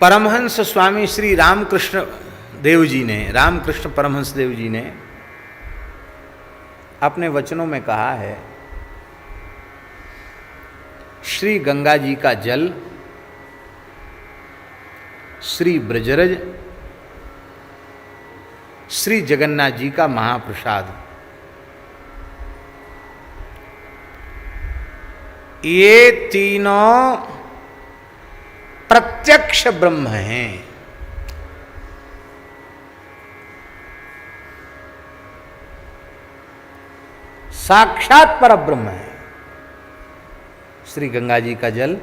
परमहंस स्वामी श्री रामकृष्ण देव जी ने, रामकृष्ण परमहंस देव जी ने अपने वचनों में कहा है, श्री गंगा जी का जल, श्री ब्रजरज, श्री जगन्नाथ जी का महाप्रसाद, ये तीनों प्रत्यक्ष ब्रह्म हैं। साक्षात पर ब्रह्म है। श्री गंगा जी का जल,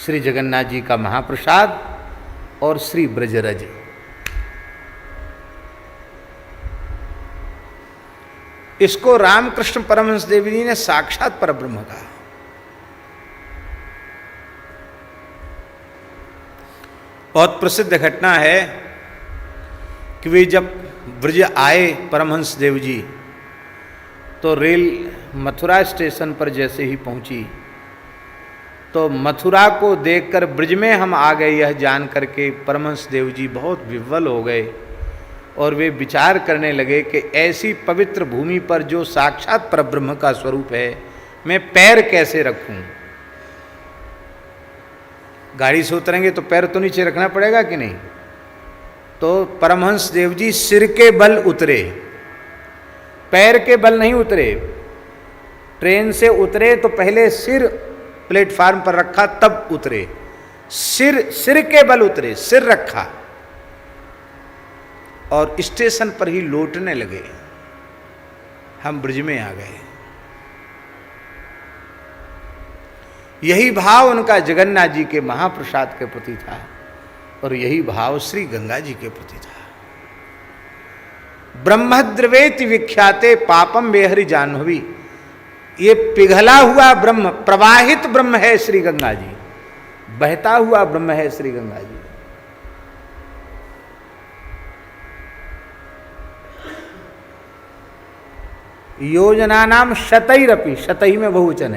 श्री जगन्नाथ जी का महाप्रसाद और श्री ब्रजरज, इसको रामकृष्ण परमहंस देव जी ने साक्षात परब्रह्म कहा। बहुत प्रसिद्ध घटना है कि वे जब ब्रज आए परमहंस देव जी, तो रेल मथुरा स्टेशन पर जैसे ही पहुंची तो मथुरा को देखकर ब्रज में हम आ गए यह जान करके परमहंस देव जी बहुत विह्वल हो गए और वे विचार करने लगे कि ऐसी पवित्र भूमि पर जो साक्षात परब्रह्म का स्वरूप है, मैं पैर कैसे रखूं। गाड़ी से उतरेंगे तो पैर तो नीचे रखना पड़ेगा कि नहीं। तो परमहंस देव जी सिर के बल उतरे, पैर के बल नहीं उतरे। ट्रेन से उतरे तो पहले सिर प्लेटफार्म पर रखा तब उतरे, सिर के बल उतरे, सिर रखा और स्टेशन पर ही लौटने लगे। हम ब्रज में आ गए। यही भाव उनका जगन्नाथ जी के महाप्रसाद के प्रति था और यही भाव श्री गंगा जी के प्रति था। ब्रह्मद्रवेति विख्याते पापम बेहरि जाह्नवी, ये पिघला हुआ ब्रह्म, प्रवाहित ब्रह्म है श्री गंगा जी, बहता हुआ ब्रह्म है श्री गंगा जी। योजना नाम शतैरपि, शतई में बहुवचन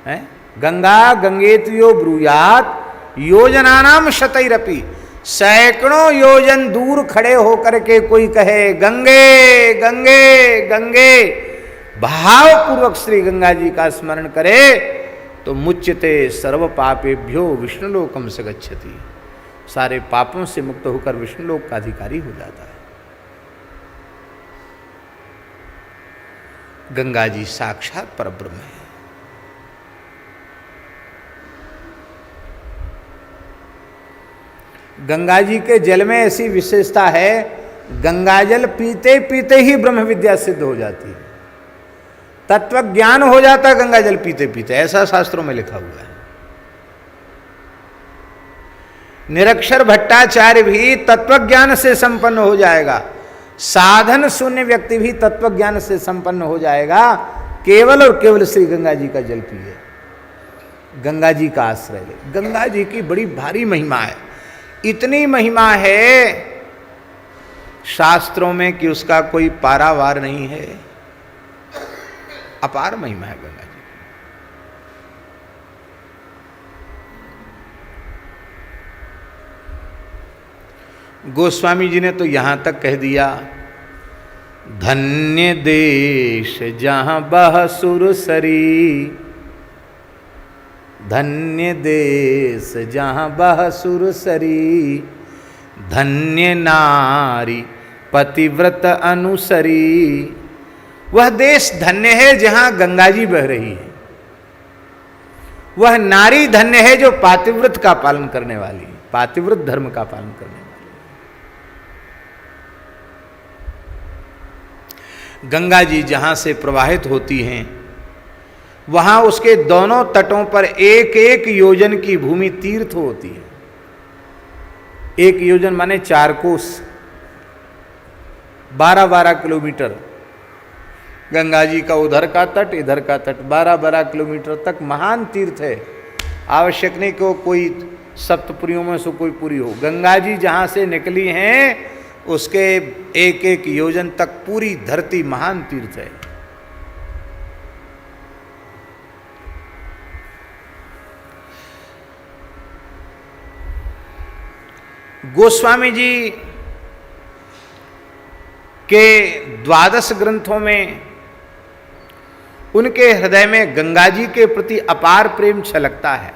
है? गंगा गंगेतियो ब्रूयात योजना नाम शतैरपि, सैकड़ों योजन दूर खड़े होकर के कोई कहे गंगे गंगे गंगे, भावपूर्वक श्री गंगा जी का स्मरण करे तो मुच्यते सर्व पापेभ्यो विष्णुलोकम से गच्छति, सारे पापों से मुक्त होकर विष्णुलोक का अधिकारी हो जाता है। गंगा जी साक्षात परब्रह्म है। गंगा जी के जल में ऐसी विशेषता है, गंगा जल पीते पीते ही ब्रह्म विद्या सिद्ध हो जाती है, तत्व ज्ञान हो जाता है गंगा जल पीते पीते, ऐसा शास्त्रों में लिखा हुआ है। निरक्षर भट्टाचार्य भी तत्व ज्ञान से संपन्न हो जाएगा, साधन शून्य व्यक्ति भी तत्व ज्ञान से संपन्न हो जाएगा, केवल और केवल श्री गंगा जी का जल पिए, गंगा जी का आश्रय ले। गंगा जी की बड़ी भारी महिमा है, इतनी महिमा है शास्त्रों में कि उसका कोई पारावार नहीं है, अपार महिमा है गंगा जी। गोस्वामी जी ने तो यहां तक कह दिया, धन्य देश जहां बह सुरसरी, धन्य देश जहां बह सुरसरी, धन्य नारी पतिव्रत अनुसरी। वह देश धन्य है जहां गंगा जी बह रही है, वह नारी धन्य है जो पातिव्रत का पालन करने वाली, पातिव्रत धर्म का पालन करने वाली। गंगा जी जहां से प्रवाहित होती हैं, वहां उसके दोनों तटों पर एक एक योजन की भूमि तीर्थ होती है। एक योजन माने 4 कोस, 12-12 किलोमीटर। गंगा जी का उधर का तट इधर का तट 12-12 किलोमीटर तक महान तीर्थ है। आवश्यक नहीं कि कोई सप्तपुरियों में से कोई पुरी हो, गंगा जी जहां से निकली हैं उसके एक एक योजन तक पूरी धरती महान तीर्थ है। गोस्वामी जी के 12 ग्रंथों में उनके हृदय में गंगा जी के प्रति अपार प्रेम छलकता है।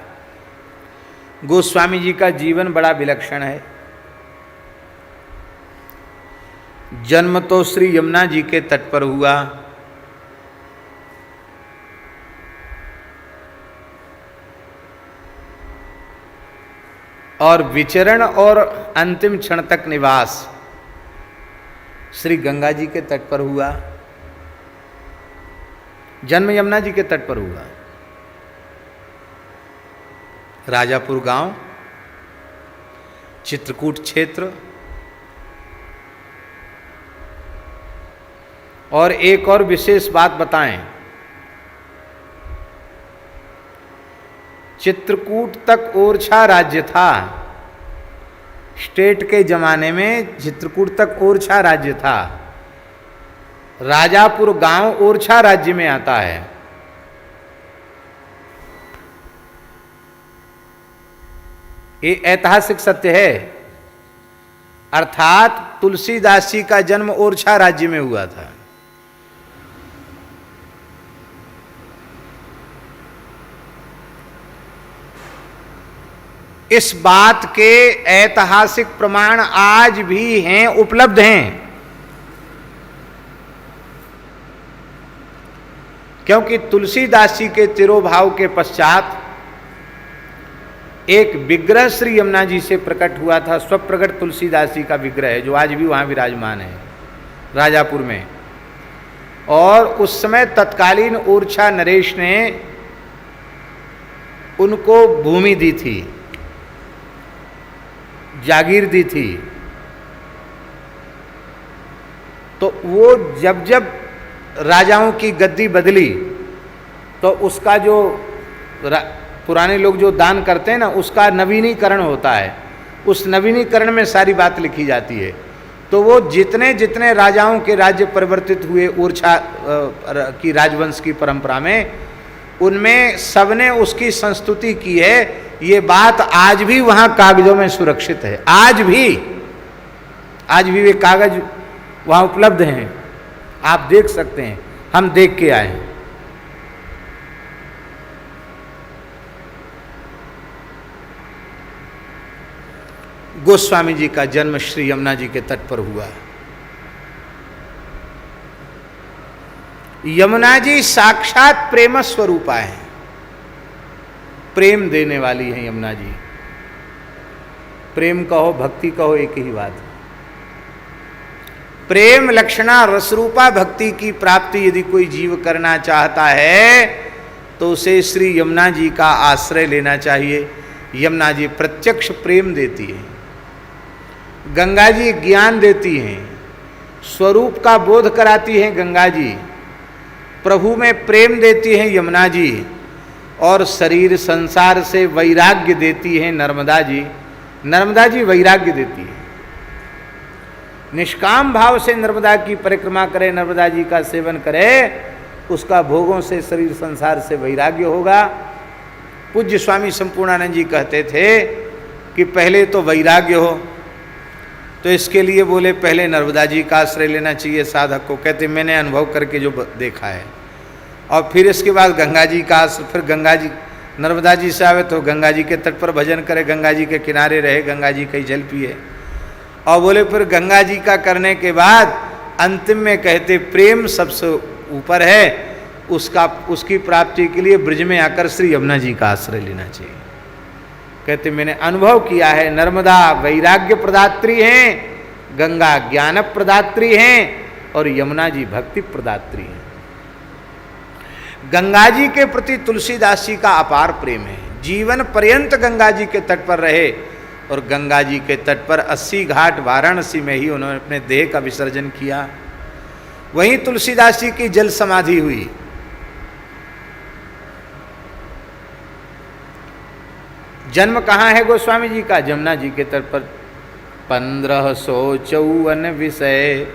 गोस्वामी जी का जीवन बड़ा विलक्षण है। जन्म तो श्री यमुना जी के तट पर हुआ, और विचरण और अंतिम क्षण तक निवास श्री गंगा जी के तट पर हुआ। जन्म यमुना जी के तट पर हुआ। राजापुर गांव, चित्रकूट क्षेत्र। और एक और विशेष बात बताएं, चित्रकूट तक ओरछा राज्य था। स्टेट के जमाने में चित्रकूट तक ओरछा राज्य था। राजापुर गांव ओरछा राज्य में आता है। ये ऐतिहासिक सत्य है। अर्थात तुलसीदास जी का जन्म ओरछा राज्य में हुआ था। इस बात के ऐतिहासिक प्रमाण आज भी हैं, उपलब्ध हैं। क्योंकि तुलसीदास जी के तिरोभाव के पश्चात एक विग्रह श्री यमुना जी से प्रकट हुआ था। स्वप्रगट तुलसीदास जी का विग्रह है, जो आज भी वहां विराजमान है राजापुर में। और उस समय तत्कालीन ओरछा नरेश ने उनको भूमि दी थी, जागीर दी थी। तो वो जब जब राजाओं की गद्दी बदली तो उसका जो पुराने लोग जो दान करते हैं ना, उसका नवीनीकरण होता है। उस नवीनीकरण में सारी बात लिखी जाती है। तो वो जितने जितने राजाओं के राज्य परिवर्तित हुए ओरछा की राजवंश की परंपरा में, उनमें सबने उसकी संस्तुति की है। ये बात आज भी वहां कागजों में सुरक्षित है। आज भी वे कागज वहां उपलब्ध हैं, आप देख सकते हैं। हम देख के आए हैं। गोस्वामी जी का जन्म श्री यमुना जी के तट पर हुआ। यमुना जी साक्षात प्रेम स्वरूपा है, प्रेम देने वाली है यमुना जी। प्रेम कहो भक्ति कहो एक ही बात है। प्रेम लक्षणा रसरूपा भक्ति की प्राप्ति यदि कोई जीव करना चाहता है तो उसे श्री यमुना जी का आश्रय लेना चाहिए। यमुना जी प्रत्यक्ष प्रेम देती है, गंगा जी ज्ञान देती हैं, स्वरूप का बोध कराती हैं गंगा जी, प्रभु में प्रेम देती हैं यमुना जी, और शरीर संसार से वैराग्य देती हैं नर्मदा जी। नर्मदा जी वैराग्य देती है। निष्काम भाव से नर्मदा की परिक्रमा करे, नर्मदा जी का सेवन करे, उसका भोगों से शरीर संसार से वैराग्य होगा। पूज्य स्वामी संपूर्णानंद जी कहते थे कि पहले तो वैराग्य हो, तो इसके लिए बोले पहले नर्मदा जी का आश्रय लेना चाहिए साधक को। कहते मैंने अनुभव करके जो देखा है। और फिर इसके बाद गंगा जी का आश्रय, फिर गंगा जी नर्मदा जी से आवे तो गंगा जी के तट पर भजन करे, गंगा जी के किनारे रहे, गंगा जी का जल पिए। और बोले फिर गंगा जी का करने के बाद अंतिम में कहते प्रेम सबसे ऊपर है, उसकी प्राप्ति के लिए ब्रज में आकर श्री यमुना जी का आश्रय लेना चाहिए। कहते मैंने अनुभव किया है, नर्मदा वैराग्य प्रदात्री हैं, गंगा ज्ञान प्रदात्री हैं, और यमुना जी भक्ति प्रदात्री हैं। गंगा जी के प्रति तुलसीदास जी का अपार प्रेम है। जीवन पर्यंत गंगा जी के तट पर रहे, और गंगा जी के तट पर 80 घाट वाराणसी में ही उन्होंने अपने देह का विसर्जन किया। वहीं तुलसीदास जी की जल समाधि हुई। जन्म कहाँ है गोस्वामी जी का? जमुना जी के तट पर। 1554 विषय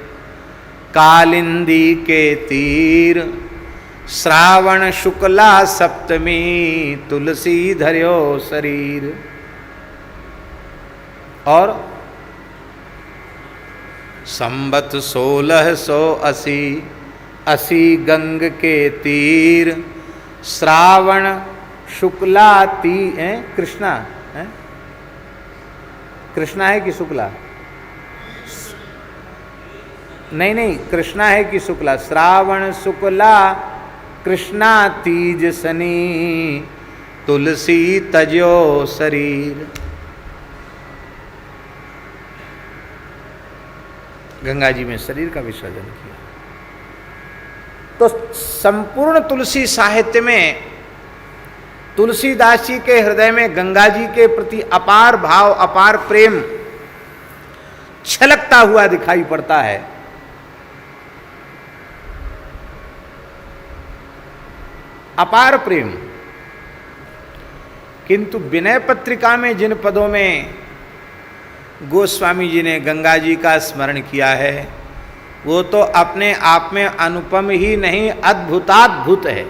कालिंदी के तीर, श्रावण शुक्ला सप्तमी तुलसी धर्यो शरीर। और संबत 1680 गंग के तीर, श्रावण शुक्ला कृष्णा है, कृष्णा है कि शुक्ला? नहीं, कृष्णा है कि शुक्ला? श्रावण शुक्ला कृष्णा तीज सनी, तुलसी तजो शरीर। गंगा जी में शरीर का विसर्जन किया। तो संपूर्ण तुलसी साहित्य में तुलसीदास जी के हृदय में गंगा जी के प्रति अपार भाव, अपार प्रेम छलकता हुआ दिखाई पड़ता है। अपार प्रेम। किंतु विनय पत्रिका में जिन पदों में गोस्वामी जी ने गंगा जी का स्मरण किया है, वो तो अपने आप में अनुपम ही नहीं, अद्भुताद्भुत है।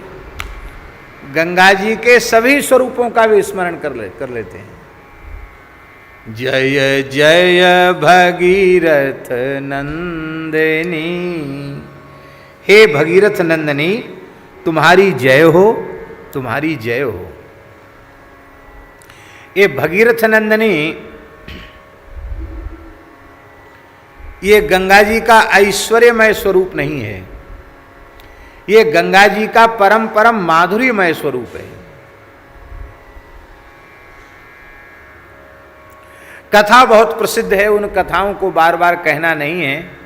गंगा जी के सभी स्वरूपों का भी स्मरण कर लेते हैं। जय जय भगीरथ नंदिनी, हे भगीरथ नंदिनी तुम्हारी जय हो, तुम्हारी जय हो। ये भगीरथ नंदिनी, ये गंगा जी का ऐश्वर्यमय स्वरूप नहीं है, ये गंगा जी का परम परम माधुर्यमय स्वरूप है। कथा बहुत प्रसिद्ध है, उन कथाओं को बार बार कहना नहीं है।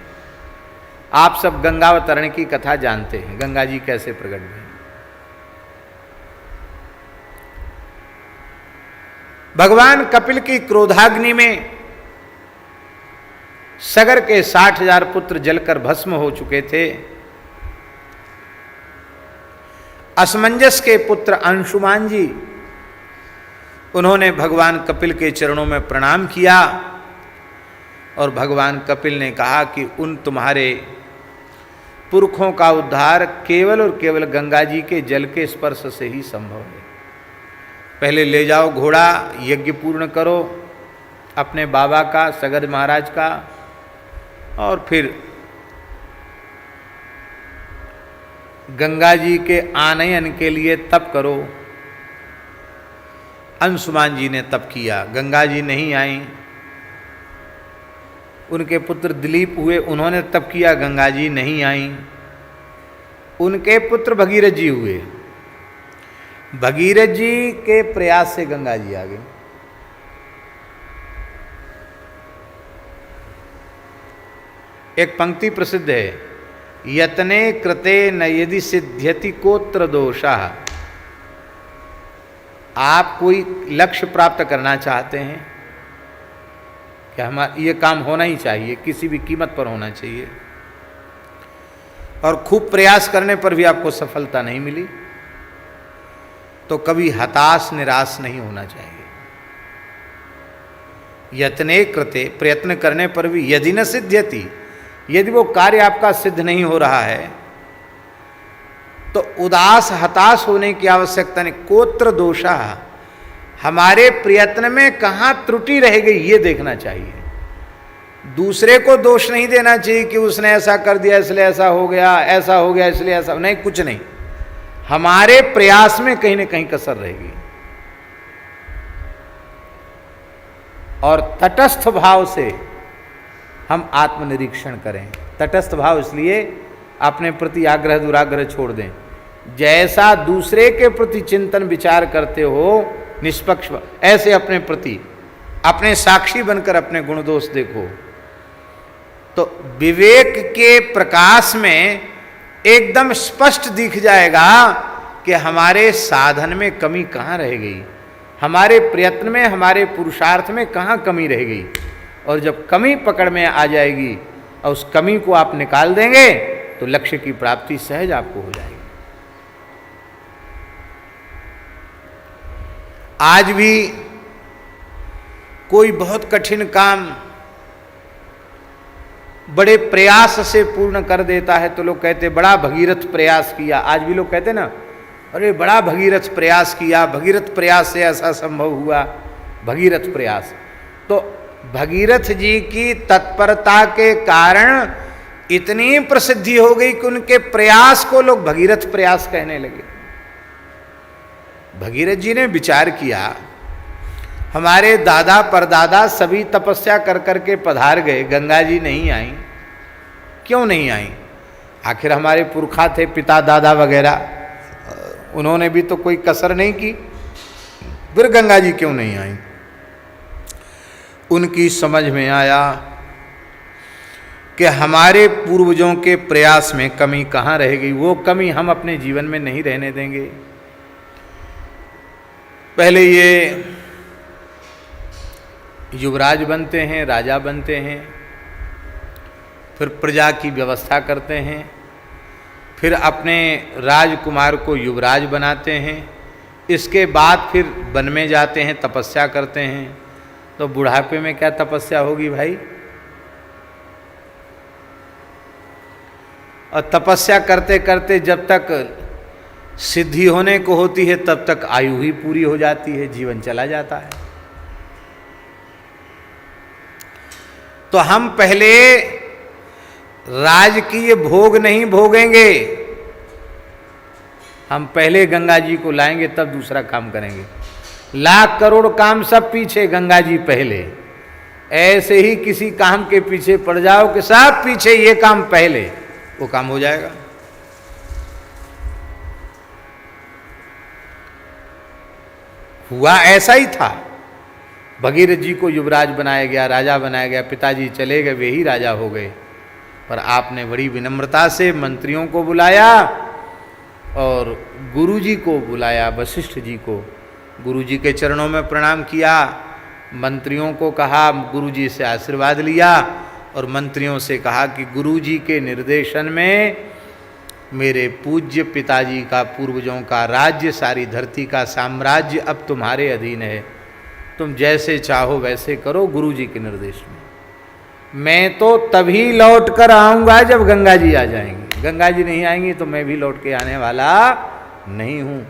आप सब गंगावतरण की कथा जानते हैं, गंगा जी कैसे प्रकट हुए। भगवान कपिल की क्रोधाग्नि में सगर के 60,000 पुत्र जलकर भस्म हो चुके थे। असमंजस के पुत्र अंशुमान जी, उन्होंने भगवान कपिल के चरणों में प्रणाम किया और भगवान कपिल ने कहा कि उन तुम्हारे पुरखों का उद्धार केवल और केवल गंगा जी के जल के स्पर्श से ही संभव है। पहले ले जाओ घोड़ा, यज्ञ पूर्ण करो अपने बाबा का, सगर महाराज का, और फिर गंगा जी के आनयन के लिए तप करो। अंशुमान जी ने तप किया, गंगा जी नहीं आई। उनके पुत्र दिलीप हुए, उन्होंने तप किया, गंगा जी नहीं आई। उनके पुत्र भगीरथ जी हुए, भगीरथ जी के प्रयास से गंगा जी आ गई। एक पंक्ति प्रसिद्ध है, यतने कृते न यदि सिद्ध्यति कोत्र दोषः। आप कोई लक्ष्य प्राप्त करना चाहते हैं कि हमारा ये काम होना ही चाहिए, किसी भी कीमत पर होना चाहिए, और खूब प्रयास करने पर भी आपको सफलता नहीं मिली, तो कभी हताश निराश नहीं होना चाहिए। यत्ने कृते, प्रयत्न करने पर भी यदि न सिद्ध्यति, यदि वो कार्य आपका सिद्ध नहीं हो रहा है तो उदास हताश होने की आवश्यकता नहीं। कोत्र दोषा, हमारे प्रयत्न में कहाँ त्रुटि रह गई ये देखना चाहिए। दूसरे को दोष नहीं देना चाहिए कि उसने ऐसा कर दिया इसलिए ऐसा हो गया, ऐसा हो गया इसलिए ऐसा, नहीं, कुछ नहीं। हमारे प्रयास में कहीं ना कहीं कसर रहेगी। और तटस्थ भाव से हम आत्मनिरीक्षण करें। तटस्थ भाव इसलिए अपने प्रति आग्रह दुराग्रह छोड़ दें। जैसा दूसरे के प्रति चिंतन विचार करते हो निष्पक्ष, ऐसे अपने प्रति, अपने साक्षी बनकर अपने गुण दोष देखो। तो विवेक के प्रकाश में एकदम स्पष्ट दिख जाएगा कि हमारे साधन में कमी कहाँ रह गई, हमारे प्रयत्न में, हमारे पुरुषार्थ में कहाँ कमी रह गई। और जब कमी पकड़ में आ जाएगी और उस कमी को आप निकाल देंगे तो लक्ष्य की प्राप्ति सहज आपको हो जाएगी। आज भी कोई बहुत कठिन काम बड़े प्रयास से पूर्ण कर देता है तो लोग कहते बड़ा भगीरथ प्रयास किया। आज भी लोग कहते ना, अरे बड़ा भगीरथ प्रयास किया, भगीरथ प्रयास से ऐसा संभव हुआ, भगीरथ प्रयास। तो भगीरथ जी की तत्परता के कारण इतनी प्रसिद्धि हो गई कि उनके प्रयास को लोग भगीरथ प्रयास कहने लगे। भगीरथ जी ने विचार किया, हमारे दादा परदादा सभी तपस्या कर करके पधार गए, गंगा जी नहीं आई, क्यों नहीं आई? आखिर हमारे पुरखा थे, पिता दादा वगैरह, उन्होंने भी तो कोई कसर नहीं की, फिर गंगा जी क्यों नहीं आई? उनकी समझ में आया कि हमारे पूर्वजों के प्रयास में कमी कहाँ रह गई, वो कमी हम अपने जीवन में नहीं रहने देंगे। पहले ये युवराज बनते हैं, राजा बनते हैं, फिर प्रजा की व्यवस्था करते हैं, फिर अपने राजकुमार को युवराज बनाते हैं, इसके बाद फिर वन में जाते हैं, तपस्या करते हैं। तो बुढ़ापे में क्या तपस्या होगी भाई? और तपस्या करते करते जब तक सिद्धि होने को होती है तब तक आयु ही पूरी हो जाती है, जीवन चला जाता है। तो हम पहले राजकीय भोग नहीं भोगेंगे, हम पहले गंगा जी को लाएंगे तब दूसरा काम करेंगे। लाख करोड़ काम सब पीछे, गंगा जी पहले। ऐसे ही किसी काम के पीछे पड़ जाओ कि सब पीछे, ये काम पहले, वो काम हो जाएगा। हुआ ऐसा ही था। भगीरथ जी को युवराज बनाया गया, राजा बनाया गया, पिताजी चले गए, वे ही राजा हो गए। पर आपने बड़ी विनम्रता से मंत्रियों को बुलाया और गुरु जी को बुलाया, वशिष्ठ जी को। गुरु जी के चरणों में प्रणाम किया, मंत्रियों को कहा, गुरु जी से आशीर्वाद लिया और मंत्रियों से कहा कि गुरु जी के निर्देशन में मेरे पूज्य पिताजी का, पूर्वजों का राज्य, सारी धरती का साम्राज्य अब तुम्हारे अधीन है, तुम जैसे चाहो वैसे करो, गुरु जी के निर्देश में। मैं तो तभी लौट कर आऊँगा जब गंगा जी आ जाएंगी, गंगा जी नहीं आएंगी तो मैं भी लौट के आने वाला नहीं हूँ।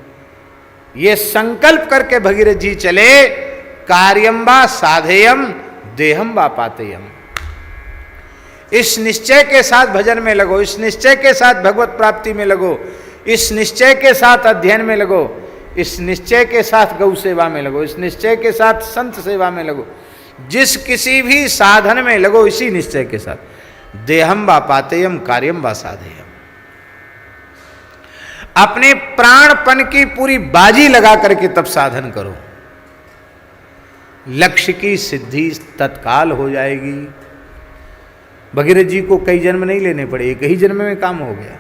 ये संकल्प करके भगीरथ जी चले, कार्यम वा साधेयम देहम वा पातेयम। इस निश्चय के साथ भजन में लगो, इस निश्चय के साथ भगवत प्राप्ति में लगो, इस निश्चय के साथ अध्ययन में लगो, इस निश्चय के साथ गौ सेवा में लगो, इस निश्चय के साथ संत सेवा में लगो, जिस किसी भी साधन में लगो इसी निश्चय के साथ। देहम वा पातेयम कार्यम वा साधेयम। अपने प्राणपन की पूरी बाजी लगा करके तब साधन करो, लक्ष्य की सिद्धि तत्काल हो जाएगी। भगीरथ जी को कई जन्म नहीं लेने पड़े, एक ही जन्म में काम हो गया।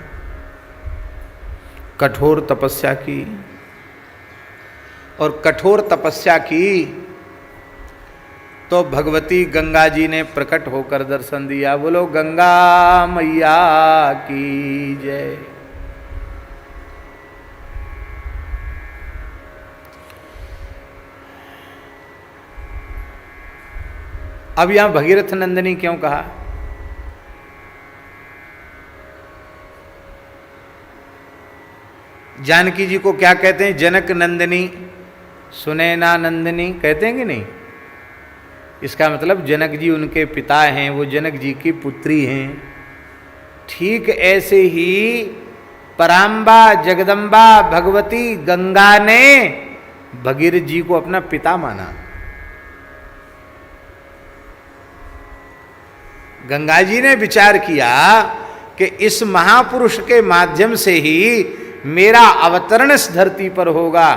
कठोर तपस्या की, और कठोर तपस्या की तो भगवती गंगा जी ने प्रकट होकर दर्शन दिया। बोलो गंगा मैया की जय। अब यहां भगीरथ नंदिनी क्यों कहा? जानकी जी को क्या कहते हैं? जनक नंदिनी, सुनैना नंदिनी कहते हैं कि नहीं? इसका मतलब जनक जी उनके पिता हैं, वो जनक जी की पुत्री हैं। ठीक ऐसे ही पराम्बा जगदम्बा भगवती गंगा ने भगीरथ जी को अपना पिता माना। गंगा जी ने विचार किया कि इस महापुरुष के माध्यम से ही मेरा अवतरण इस धरती पर होगा।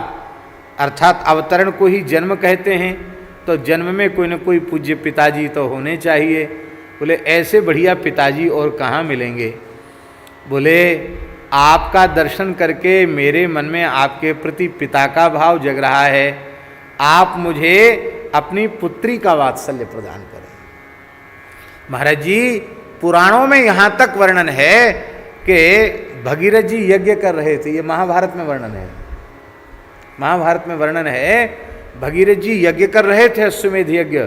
अर्थात अवतरण को ही जन्म कहते हैं, तो जन्म में कोई न कोई पूज्य पिताजी तो होने चाहिए। बोले ऐसे बढ़िया पिताजी और कहाँ मिलेंगे? बोले आपका दर्शन करके मेरे मन में आपके प्रति पिता का भाव जग रहा है, आप मुझे अपनी पुत्री का वात्सल्य प्रदान करें। महाराज जी पुराणों में यहाँ तक वर्णन है कि भगीरथ जी यज्ञ कर रहे थे, ये महाभारत में वर्णन है। महाभारत में वर्णन है भगीरथ जी यज्ञ कर रहे थे, अश्वमेध यज्ञ,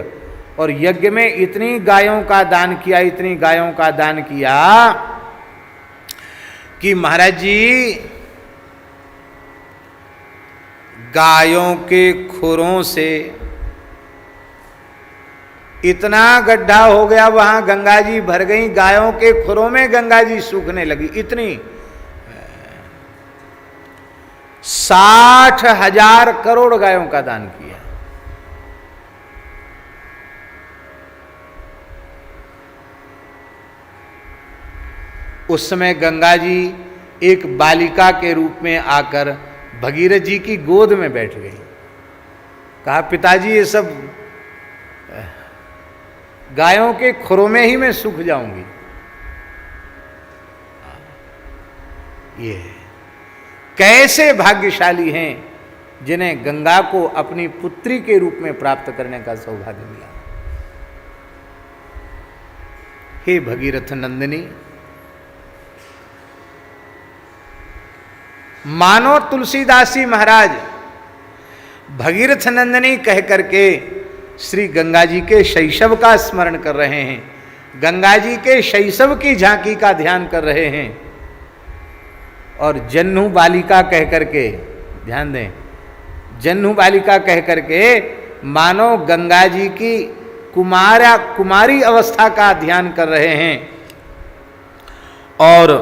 और यज्ञ में इतनी गायों का दान किया, इतनी गायों का दान किया कि महाराज जी गायों के खुरों से इतना गड्ढा हो गया, वहां गंगा जी भर गई, गायों के खुरों में गंगा जी सूखने लगी। इतनी 60,000 करोड़ गायों का दान किया। उस समय गंगा जी एक बालिका के रूप में आकर भगीरथ जी की गोद में बैठ गई। कहा, पिताजी ये सब गायों के खुरों में ही मैं सूख जाऊंगी। ये कैसे भाग्यशाली हैं जिन्हें गंगा को अपनी पुत्री के रूप में प्राप्त करने का सौभाग्य मिला। हे भगीरथ नंदिनी, मानो तुलसीदासी महाराज भगीरथ नंदिनी कह करके श्री गंगा जी के शैशव का स्मरण कर रहे हैं, गंगा जी के शैशव की झांकी का ध्यान कर रहे हैं। और जन्नू बालिका कह करके, ध्यान दें, जन्नू बालिका कह करके मानो गंगा जी की कुमारी अवस्था का ध्यान कर रहे हैं। और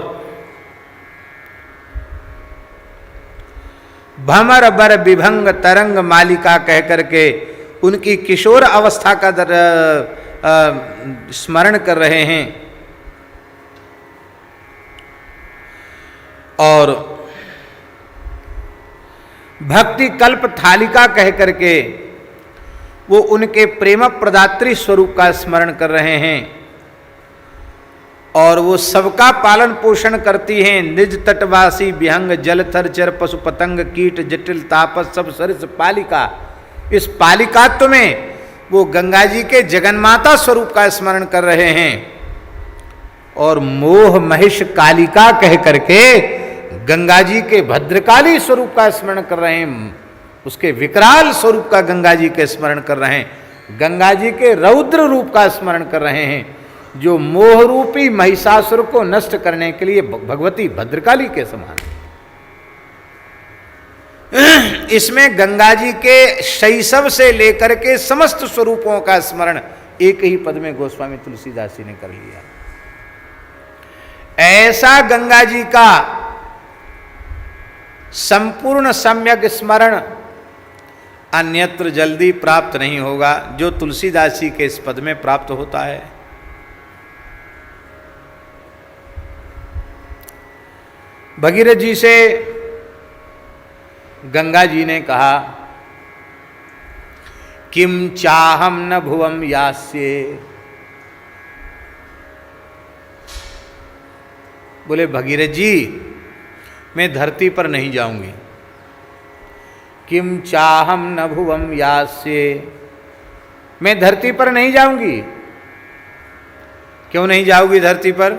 भमर बर विभंग तरंग मालिका कह करके उनकी किशोर अवस्था का स्मरण कर रहे हैं। और भक्ति कल्प थालिका कह करके वो उनके प्रेम प्रदात्री स्वरूप का स्मरण कर रहे हैं। और वो सबका पालन पोषण करती हैं। निज तटवासी विहंग जलथर चर पशु पतंग कीट जटिल तापस सब सरिस पालिका। इस पालिकात्व में वो गंगा जी के जगन्माता स्वरूप का स्मरण कर रहे हैं। और मोह महिष कालिका कह करके गंगा जी के भद्रकाली स्वरूप का स्मरण कर रहे हैं। उसके विकराल स्वरूप का गंगा जी के स्मरण कर रहे हैं। गंगा जी के रौद्र रूप का स्मरण कर रहे हैं, जो मोह रूपी महिषासुर को नष्ट करने के लिए भगवती भद्रकाली के समान। इसमें गंगा जी के शैशव से लेकर के समस्त स्वरूपों का स्मरण एक ही पद में गोस्वामी तुलसीदास जी ने कर लिया। ऐसा गंगा जी का संपूर्ण सम्यक स्मरण अन्यत्र जल्दी प्राप्त नहीं होगा जो तुलसीदास जी के इस पद में प्राप्त होता है। भगीरथ जी से गंगा जी ने कहा, किम चाहम न भुवम यास्ये। बोले भगीरथ जी, मैं धरती पर नहीं जाऊंगी। किम चाहम न भुवम यास्ये, मैं धरती पर नहीं जाऊंगी। क्यों नहीं जाऊंगी धरती पर?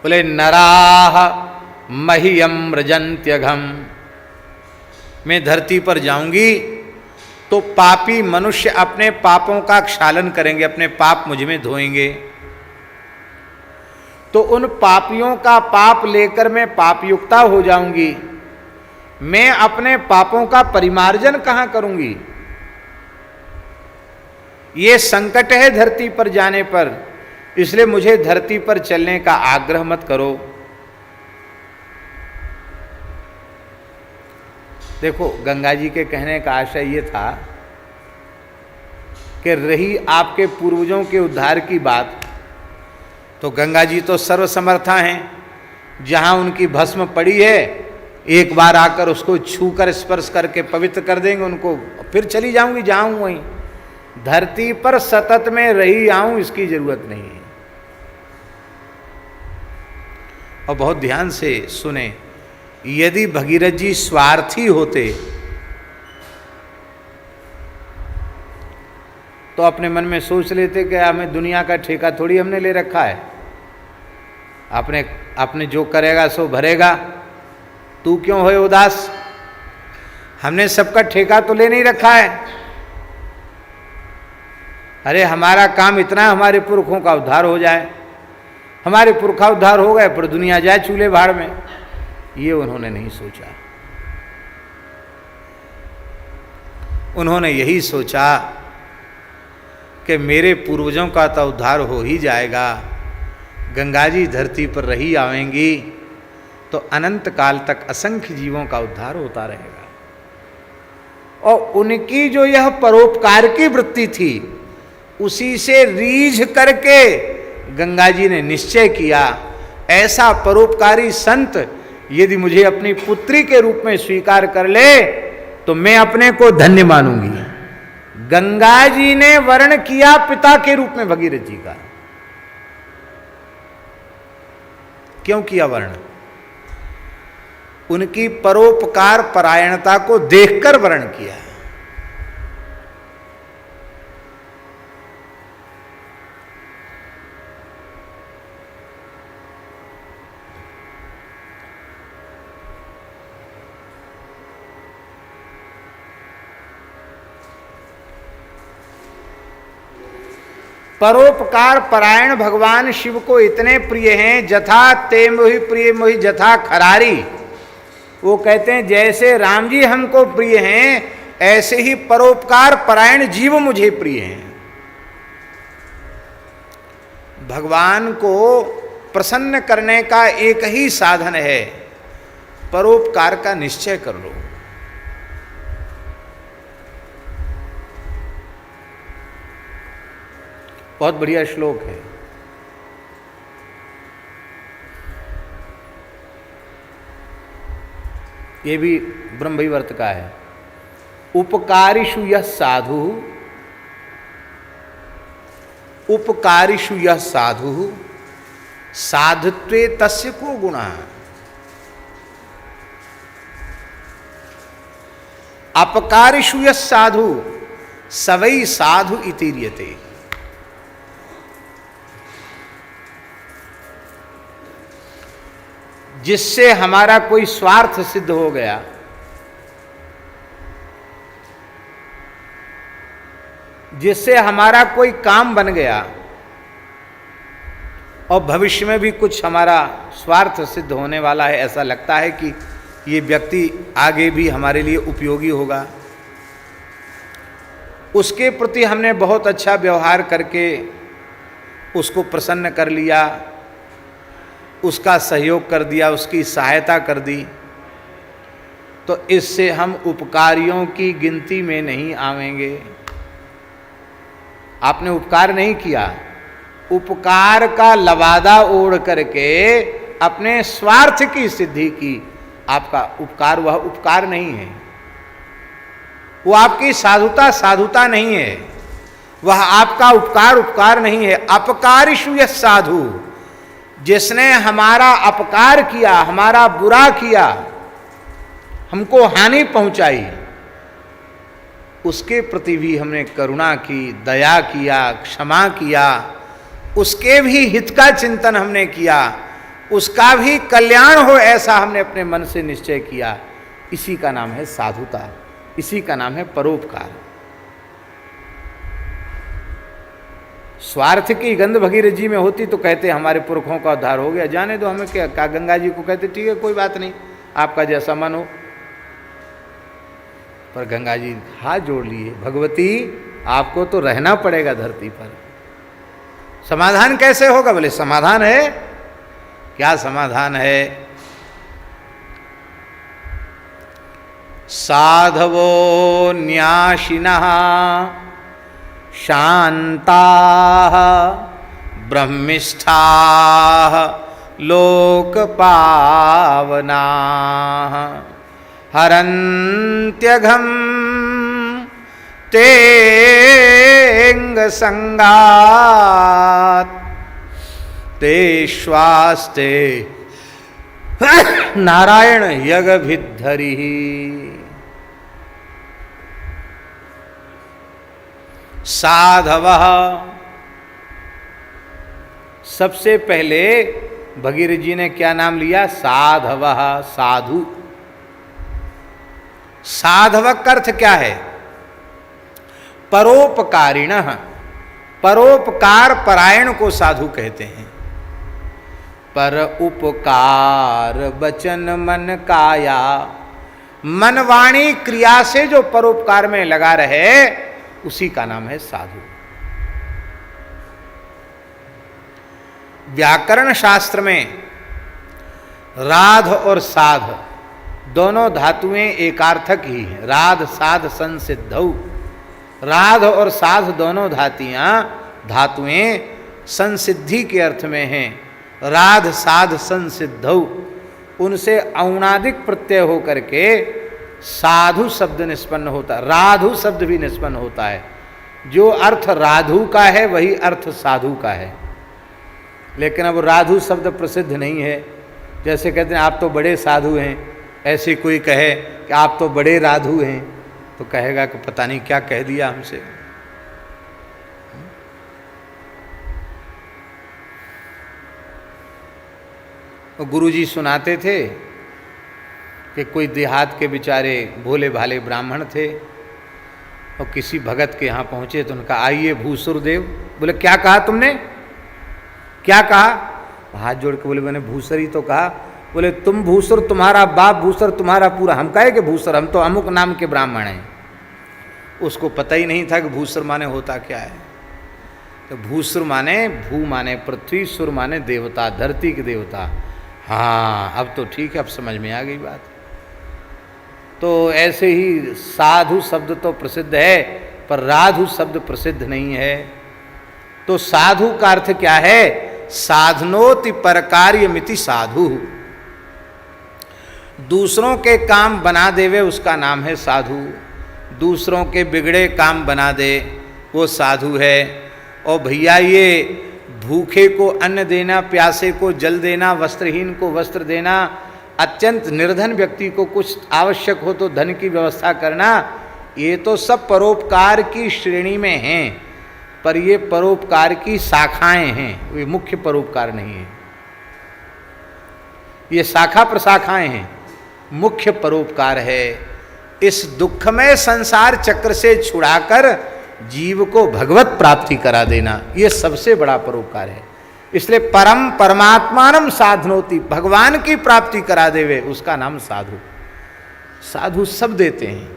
बोले नराह मह्यम रजन्त्यघम। मैं धरती पर जाऊंगी तो पापी मनुष्य अपने पापों का क्षालन करेंगे, अपने पाप मुझ में धोएंगे। तो उन पापियों का पाप लेकर मैं पापयुक्ता हो जाऊंगी। मैं अपने पापों का परिमार्जन कहां करूंगी? ये संकट है धरती पर जाने पर, इसलिए मुझे धरती पर चलने का आग्रह मत करो। देखो, गंगा जी के कहने का आशय ये था कि रही आपके पूर्वजों के उद्धार की बात, तो गंगा जी तो सर्वसमर्था हैं। जहाँ उनकी भस्म पड़ी है, एक बार आकर उसको छूकर स्पर्श करके पवित्र कर देंगे उनको, फिर चली जाऊंगी जहाँ हूँ वहीं। धरती पर सतत में रही आऊं, इसकी जरूरत नहीं है। और बहुत ध्यान से सुने, यदि भगीरथ जी स्वार्थी होते तो अपने मन में सोच लेते कि हमें दुनिया का ठेका थोड़ी हमने ले रखा है, आपने जो करेगा सो भरेगा, तू क्यों होए उदास, हमने सबका ठेका तो ले नहीं रखा है। अरे हमारा काम इतना, हमारे पुरखों का उद्धार हो जाए। हमारे पुरखा उद्धार हो गए पर दुनिया जाए चूल्हे भाड़ में, ये उन्होंने नहीं सोचा। उन्होंने यही सोचा कि मेरे पूर्वजों का तो उद्धार हो ही जाएगा, गंगा जी धरती पर रही आवेंगी तो अनंत काल तक असंख्य जीवों का उद्धार होता रहेगा। और उनकी जो यह परोपकार की वृत्ति थी, उसी से रीझ करके गंगा जी ने निश्चय किया, ऐसा परोपकारी संत यदि मुझे अपनी पुत्री के रूप में स्वीकार कर ले तो मैं अपने को धन्य मानूंगी। गंगा जी ने वर्ण किया पिता के रूप में भगीरथ जी का। क्यों किया वर्ण? उनकी परोपकार परायणता को देखकर वर्ण किया। परोपकार परायण भगवान शिव को इतने प्रिय हैं, जथा ते मोहि प्रिय मोहि जथा खरारी। वो कहते हैं जैसे राम जी हमको प्रिय हैं, ऐसे ही परोपकार परायण जीव मुझे प्रिय हैं। भगवान को प्रसन्न करने का एक ही साधन है, परोपकार का निश्चय कर लो। बहुत बढ़िया श्लोक है। ये भी ब्रह्मवैवर्त का है। उपकारिषु यः साधु, उपकारिषु यः साधु साधुत्वे तस्य को गुणः। अपकारिषु यः साधु सवै साधु इतीर्यते। जिससे हमारा कोई स्वार्थ सिद्ध हो गया, जिससे हमारा कोई काम बन गया और भविष्य में भी कुछ हमारा स्वार्थ सिद्ध होने वाला है, ऐसा लगता है कि ये व्यक्ति आगे भी हमारे लिए उपयोगी होगा, उसके प्रति हमने बहुत अच्छा व्यवहार करके उसको प्रसन्न कर लिया, उसका सहयोग कर दिया, उसकी सहायता कर दी, तो इससे हम उपकारियों की गिनती में नहीं आवेंगे। आपने उपकार नहीं किया, उपकार का लवादा ओढ़ करके अपने स्वार्थ की सिद्धि की, आपका उपकार वह उपकार नहीं है। वो आपकी साधुता साधुता नहीं है, वह आपका उपकार उपकार नहीं है। अपकारिषु यः साधु, जिसने हमारा अपकार किया, हमारा बुरा किया, हमको हानि पहुंचाई, उसके प्रति भी हमने करुणा की, दया किया, क्षमा किया, उसके भी हित का चिंतन हमने किया, उसका भी कल्याण हो ऐसा हमने अपने मन से निश्चय किया। इसी का नाम है साधुता, इसी का नाम है परोपकार। स्वार्थ की गंध भगीरथ जी में होती तो कहते हमारे पुरखों का उद्धार हो गया, जाने दो हमें क्या। गंगा जी को कहते ठीक है कोई बात नहीं, आपका जैसा मन हो। पर गंगा जी हाथ जोड़ लिए, भगवती आपको तो रहना पड़ेगा धरती पर। समाधान कैसे होगा? बोले समाधान है। क्या समाधान है? साधवो न्यासिनः शान्ताः ब्रह्मिष्ठाः लोकपावनाः हरन्त्यघं तेऽङ्गसङ्गात् ते श्वास्ते नारायण यगभिद्धरिः। साधवः, सबसे पहले भगीरथ जी ने क्या नाम लिया? साधवः, साधु। साधव का अर्थ क्या है? परोपकारिणः, परोपकार परायण को साधु कहते हैं। पर उपकार बचन मन काया मन वाणी क्रिया से जो परोपकार में लगा रहे उसी का नाम है साधु। व्याकरण शास्त्र में राध और साध दोनों धातुएं एकार्थक ही हैं। राध साध संसिद्धौ, राध और साध दोनों धातुएं संसिद्धि के अर्थ में हैं। राध साध संसिद्धौ, उनसे औणादिक प्रत्यय होकर के साधु शब्द निष्पन्न होता है, राधु शब्द भी निष्पन्न होता है। जो अर्थ राधु का है वही अर्थ साधु का है। लेकिन अब राधु शब्द प्रसिद्ध नहीं है। जैसे कहते हैं आप तो बड़े साधु हैं, ऐसे कोई कहे कि आप तो बड़े राधु हैं तो कहेगा कि पता नहीं क्या कह दिया हमसे। गुरुजी सुनाते थे कि कोई देहात के बेचारे भोले भाले ब्राह्मण थे और किसी भगत के यहाँ पहुँचे तो उनका आइए भूसुरदेव। बोले क्या कहा तुमने, क्या कहा? हाथ जोड़ के बोले मैंने भूसर ही तो कहा। बोले तुम भूसुर, तुम्हारा बाप भूसर, तुम्हारा पूरा, हम कहे कि भूसर, हम तो अमुक नाम के ब्राह्मण हैं। उसको पता ही नहीं था कि भूसुर माने होता क्या है। तो भूसुर माने, भू माने पृथ्वी, सुर माने देवता, धरती के देवता। हाँ अब तो ठीक है, अब समझ में आ गई बात। तो ऐसे ही साधु शब्द तो प्रसिद्ध है पर राधु शब्द प्रसिद्ध नहीं है। तो साधु का अर्थ क्या है? साधनोति परकार्यमिति साधु, दूसरों के काम बना देवे उसका नाम है साधु। दूसरों के बिगड़े काम बना दे वो साधु है। और भैया ये भूखे को अन्न देना, प्यासे को जल देना, वस्त्रहीन को वस्त्र देना, अत्यंत निर्धन व्यक्ति को कुछ आवश्यक हो तो धन की व्यवस्था करना, ये तो सब परोपकार की श्रेणी में हैं, पर ये परोपकार की शाखाएं हैं, वे मुख्य परोपकार नहीं है। ये शाखा प्रशाखाएं हैं, मुख्य परोपकार है इस दुखमय संसार चक्र से छुड़ाकर जीव को भगवत प्राप्ति करा देना, ये सबसे बड़ा परोपकार है। इसलिए परम परमात्मानम साधनोति, भगवान की प्राप्ति करा देवे उसका नाम साधु। साधु सब देते हैं।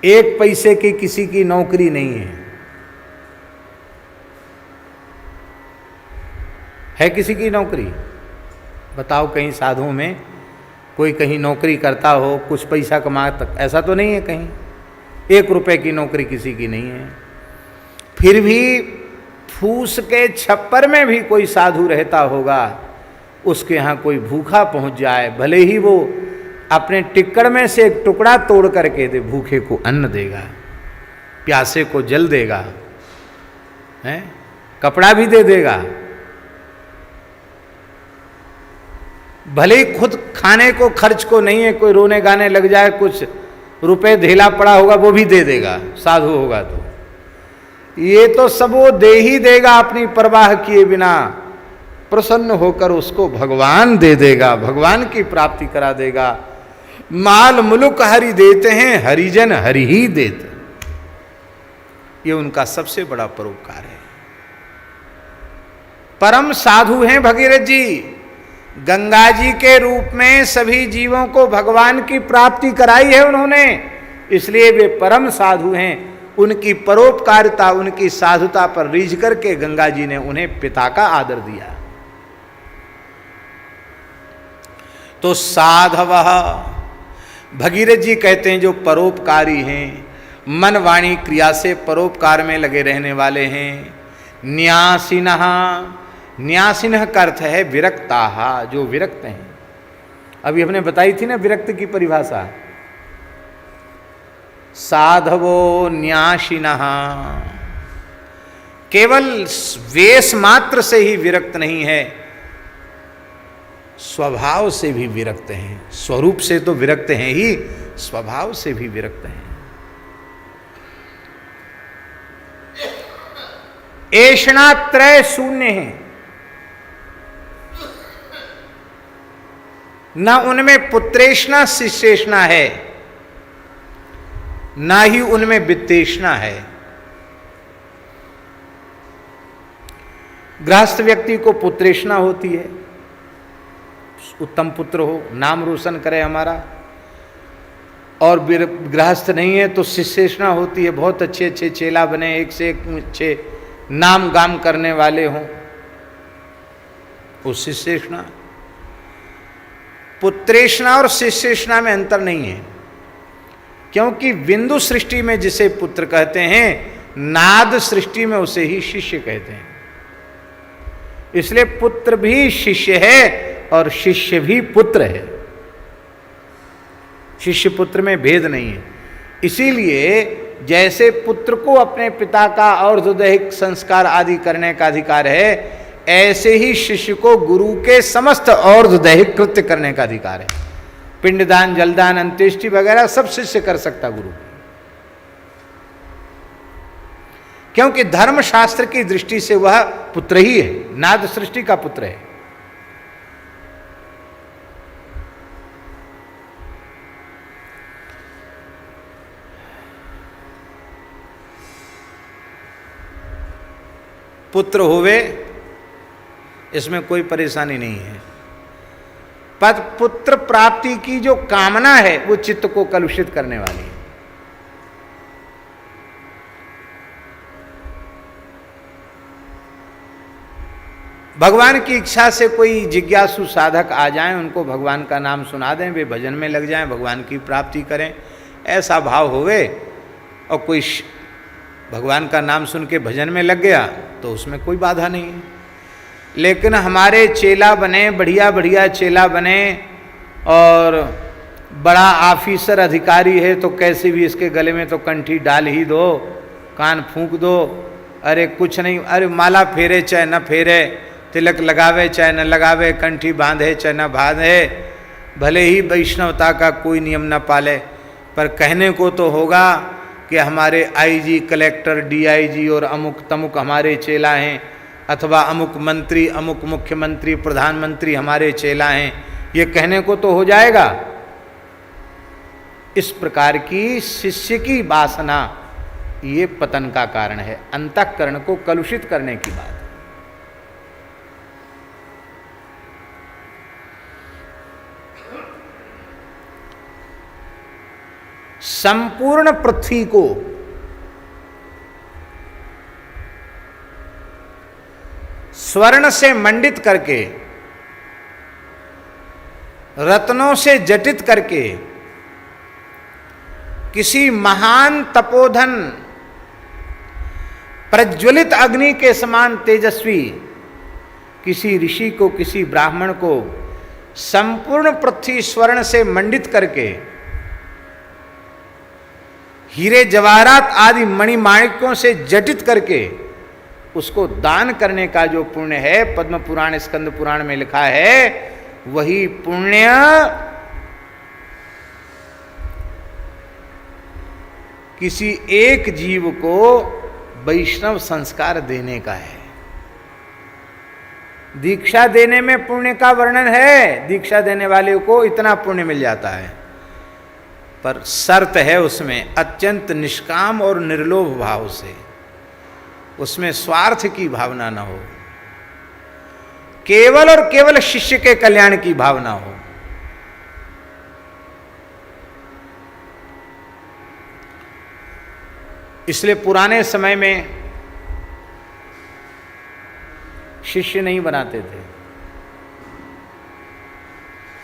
एक पैसे की किसी की नौकरी नहीं है किसी की नौकरी? बताओ कहीं साधुओं में कोई कहीं नौकरी करता हो, कुछ पैसा कमाता, ऐसा तो नहीं है कहीं। 1 रुपए की नौकरी किसी की नहीं है। फिर भी फूस के छप्पर में भी कोई साधु रहता होगा, उसके यहाँ कोई भूखा पहुँच जाए, भले ही वो अपने टिक्कड़ में से एक टुकड़ा तोड़ करके दे, भूखे को अन्न देगा, प्यासे को जल देगा, हैं, कपड़ा भी दे देगा। भले ही खुद खाने को खर्च को नहीं है, कोई रोने गाने लग जाए, कुछ रुपए ढेला पड़ा होगा वो भी दे देगा, साधु होगा तो। ये तो सब वो दे ही देगा अपनी परवाह किए बिना, प्रसन्न होकर उसको भगवान दे देगा, भगवान की प्राप्ति करा देगा। माल मुलुक हरि देते हैं, हरिजन हरि ही देते, ये उनका सबसे बड़ा परोपकार है। परम साधु हैं भगीरथ जी, गंगा जी के रूप में सभी जीवों को भगवान की प्राप्ति कराई है उन्होंने, इसलिए वे परम साधु हैं। उनकी परोपकारिता, उनकी साधुता पर रीझ करके गंगा जी ने उन्हें पिता का आदर दिया। तो साधवः, भगीरथ जी कहते हैं जो परोपकारी हैं, मन वाणी क्रिया से परोपकार में लगे रहने वाले हैं। न्यासिनः, न्यासिनः का अर्थ है विरक्ताः, जो विरक्त हैं। अभी हमने बताई थी ना विरक्त की परिभाषा। साधवो न्यासिनः, केवल वेश मात्र से ही विरक्त नहीं है, स्वभाव से भी विरक्त हैं। स्वरूप से तो विरक्त हैं ही, स्वभाव से भी विरक्त हैं। ऐषणा त्रय शून्य है, न उनमें पुत्रेष्णा शिष्येष्णा है, ना ही उनमें वित्तेष्णा है। गृहस्थ व्यक्ति को पुत्रेष्णा होती है, उत्तम पुत्र हो, नाम रोशन करे हमारा। और गृहस्थ नहीं है तो शिष्येषणा होती है, बहुत अच्छे अच्छे चेला बने, एक से एक अच्छे नाम गाम करने वाले हों, वो शिष्येषणा। पुत्रेषणा और शिष्येषणा में अंतर नहीं है, क्योंकि बिंदु सृष्टि में जिसे पुत्र कहते हैं, नाद सृष्टि में उसे ही शिष्य कहते हैं। इसलिए पुत्र भी शिष्य है और शिष्य भी पुत्र है, शिष्य पुत्र में भेद नहीं है। इसीलिए जैसे पुत्र को अपने पिता का और्ध्वदैहिक संस्कार आदि करने का अधिकार है, ऐसे ही शिष्य को गुरु के समस्त और्ध्वदैहिक कृत्य करने का अधिकार है। पिंडदान, जलदान, अंत्येष्टि वगैरह सब शिष्य कर सकता गुरु, क्योंकि धर्मशास्त्र की दृष्टि से वह पुत्र ही है, नाद सृष्टि का पुत्र है। पुत्र होवे इसमें कोई परेशानी नहीं है, पर पुत्र प्राप्ति की जो कामना है वो चित्त को कलुषित करने वाली है। भगवान की इच्छा से कोई जिज्ञासु साधक आ जाएं, उनको भगवान का नाम सुना दें, वे भजन में लग जाएं, भगवान की प्राप्ति करें, ऐसा भाव होवे। और कोई भगवान का नाम सुन के भजन में लग गया तो उसमें कोई बाधा नहीं है। लेकिन हमारे चेला बने, बढ़िया बढ़िया चेला बने, और बड़ा ऑफिसर अधिकारी है तो कैसे भी इसके गले में तो कंठी डाल ही दो, कान फूंक दो, अरे कुछ नहीं, अरे माला फेरे चाहे न फेरे, तिलक लगावे चाहे न लगावे, कंठी बांधे चाहे न बांधे, भले ही वैष्णवता का कोई नियम न पाले, पर कहने को तो होगा कि हमारे आईजी, कलेक्टर, डीआईजी और अमुक तमुक हमारे चेला हैं, अथवा अमुक मंत्री, अमुक मुख्यमंत्री, प्रधानमंत्री हमारे चेला हैं, ये कहने को तो हो जाएगा। इस प्रकार की शिष्य की वासना ये पतन का कारण है, अंतःकरण को कलुषित करने की बात। संपूर्ण पृथ्वी को स्वर्ण से मंडित करके, रत्नों से जटित करके, किसी महान तपोधन प्रज्वलित अग्नि के समान तेजस्वी किसी ऋषि को, किसी ब्राह्मण को संपूर्ण पृथ्वी स्वर्ण से मंडित करके, हीरे जवाहरात आदि मणिमाणिक्यों से जटित करके उसको दान करने का जो पुण्य है, पद्म पुराण, स्कंद पुराण में लिखा है, वही पुण्य किसी एक जीव को वैष्णव संस्कार देने का है। दीक्षा देने में पुण्य का वर्णन है, दीक्षा देने वाले को इतना पुण्य मिल जाता है, पर शर्त है उसमें अत्यंत निष्काम और निर्लोभ भाव से, उसमें स्वार्थ की भावना न हो, केवल और केवल शिष्य के कल्याण की भावना हो। इसलिए पुराने समय में शिष्य नहीं बनाते थे,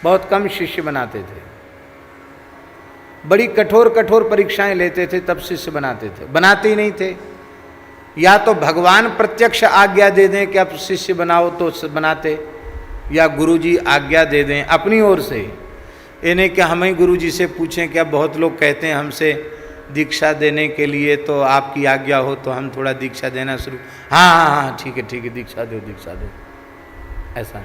बहुत कम शिष्य बनाते थे, बड़ी कठोर कठोर परीक्षाएं लेते थे तब शिष्य बनाते थे, बनाते ही नहीं थे। या तो भगवान प्रत्यक्ष आज्ञा दे दें कि आप शिष्य बनाओ तो बनाते, या गुरुजी आज्ञा दे दें अपनी ओर से। इन्हें क्या हम ही गुरुजी से पूछें, क्या बहुत लोग कहते हैं हमसे दीक्षा देने के लिए, तो आपकी आज्ञा हो तो हम थोड़ा दीक्षा देना शुरू, हाँ हाँ हाँ ठीक है दीक्षा दो दीक्षा दो, ऐसा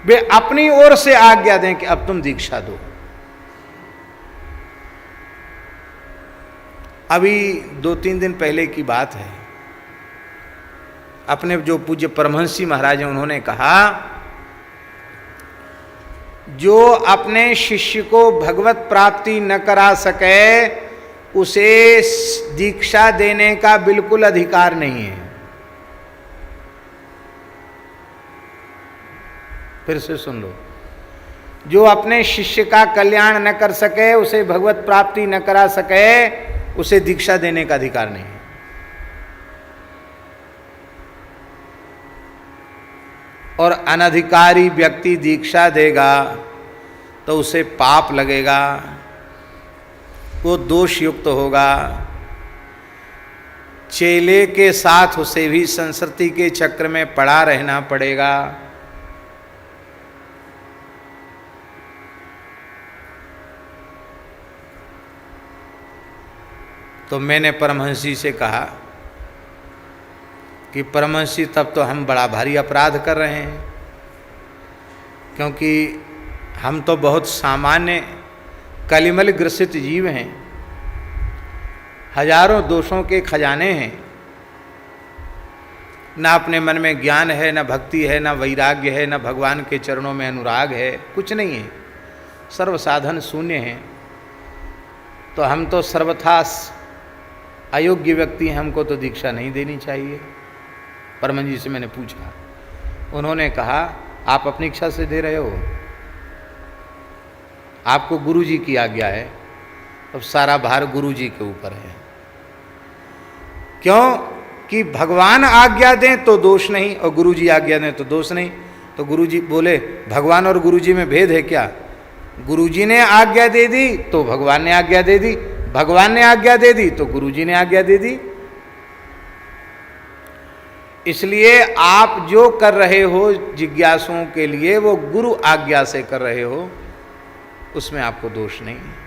वे अपनी ओर से आज्ञा दें कि अब तुम दीक्षा दो। अभी 2-3 दिन पहले की बात है, अपने जो पूज्य परमहंसी महाराज हैं उन्होंने कहा, जो अपने शिष्य को भगवत प्राप्ति न करा सके उसे दीक्षा देने का बिल्कुल अधिकार नहीं है। फिर से सुन लो, जो अपने शिष्य का कल्याण न कर सके, उसे भगवत प्राप्ति न करा सके, उसे दीक्षा देने का अधिकार नहीं है। और अनधिकारी व्यक्ति दीक्षा देगा तो उसे पाप लगेगा, वो दोष युक्त होगा। चेले के साथ उसे भी संस्कृति के चक्र में पड़ा रहना पड़ेगा। तो मैंने परमहंसी से कहा कि परमहंसी, तब तो हम बड़ा भारी अपराध कर रहे हैं, क्योंकि हम तो बहुत सामान्य कलिमल ग्रसित जीव हैं, हजारों दोषों के खजाने हैं, ना अपने मन में ज्ञान है, ना भक्ति है, ना वैराग्य है, ना भगवान के चरणों में अनुराग है, कुछ नहीं है, सर्व साधन शून्य है। तो हम तो सर्वथा अयोग्य व्यक्ति हैं, हमको तो दीक्षा नहीं देनी चाहिए। परमन जी से मैंने पूछा, उन्होंने कहा आप अपनी इच्छा से दे रहे हो, आपको गुरु जी की आज्ञा है, अब सारा भार गुरु जी के ऊपर है। क्यों कि भगवान आज्ञा दें तो दोष नहीं, और गुरु जी आज्ञा दें तो दोष नहीं। तो गुरु जी बोले, भगवान और गुरु जी में भेद है क्या? गुरु जी ने आज्ञा दे दी तो भगवान ने आज्ञा दे दी, भगवान ने आज्ञा दे दी तो गुरु जी ने आज्ञा दे दी। इसलिए आप जो कर रहे हो जिज्ञासुओं के लिए, वो गुरु आज्ञा से कर रहे हो, उसमें आपको दोष नहीं है।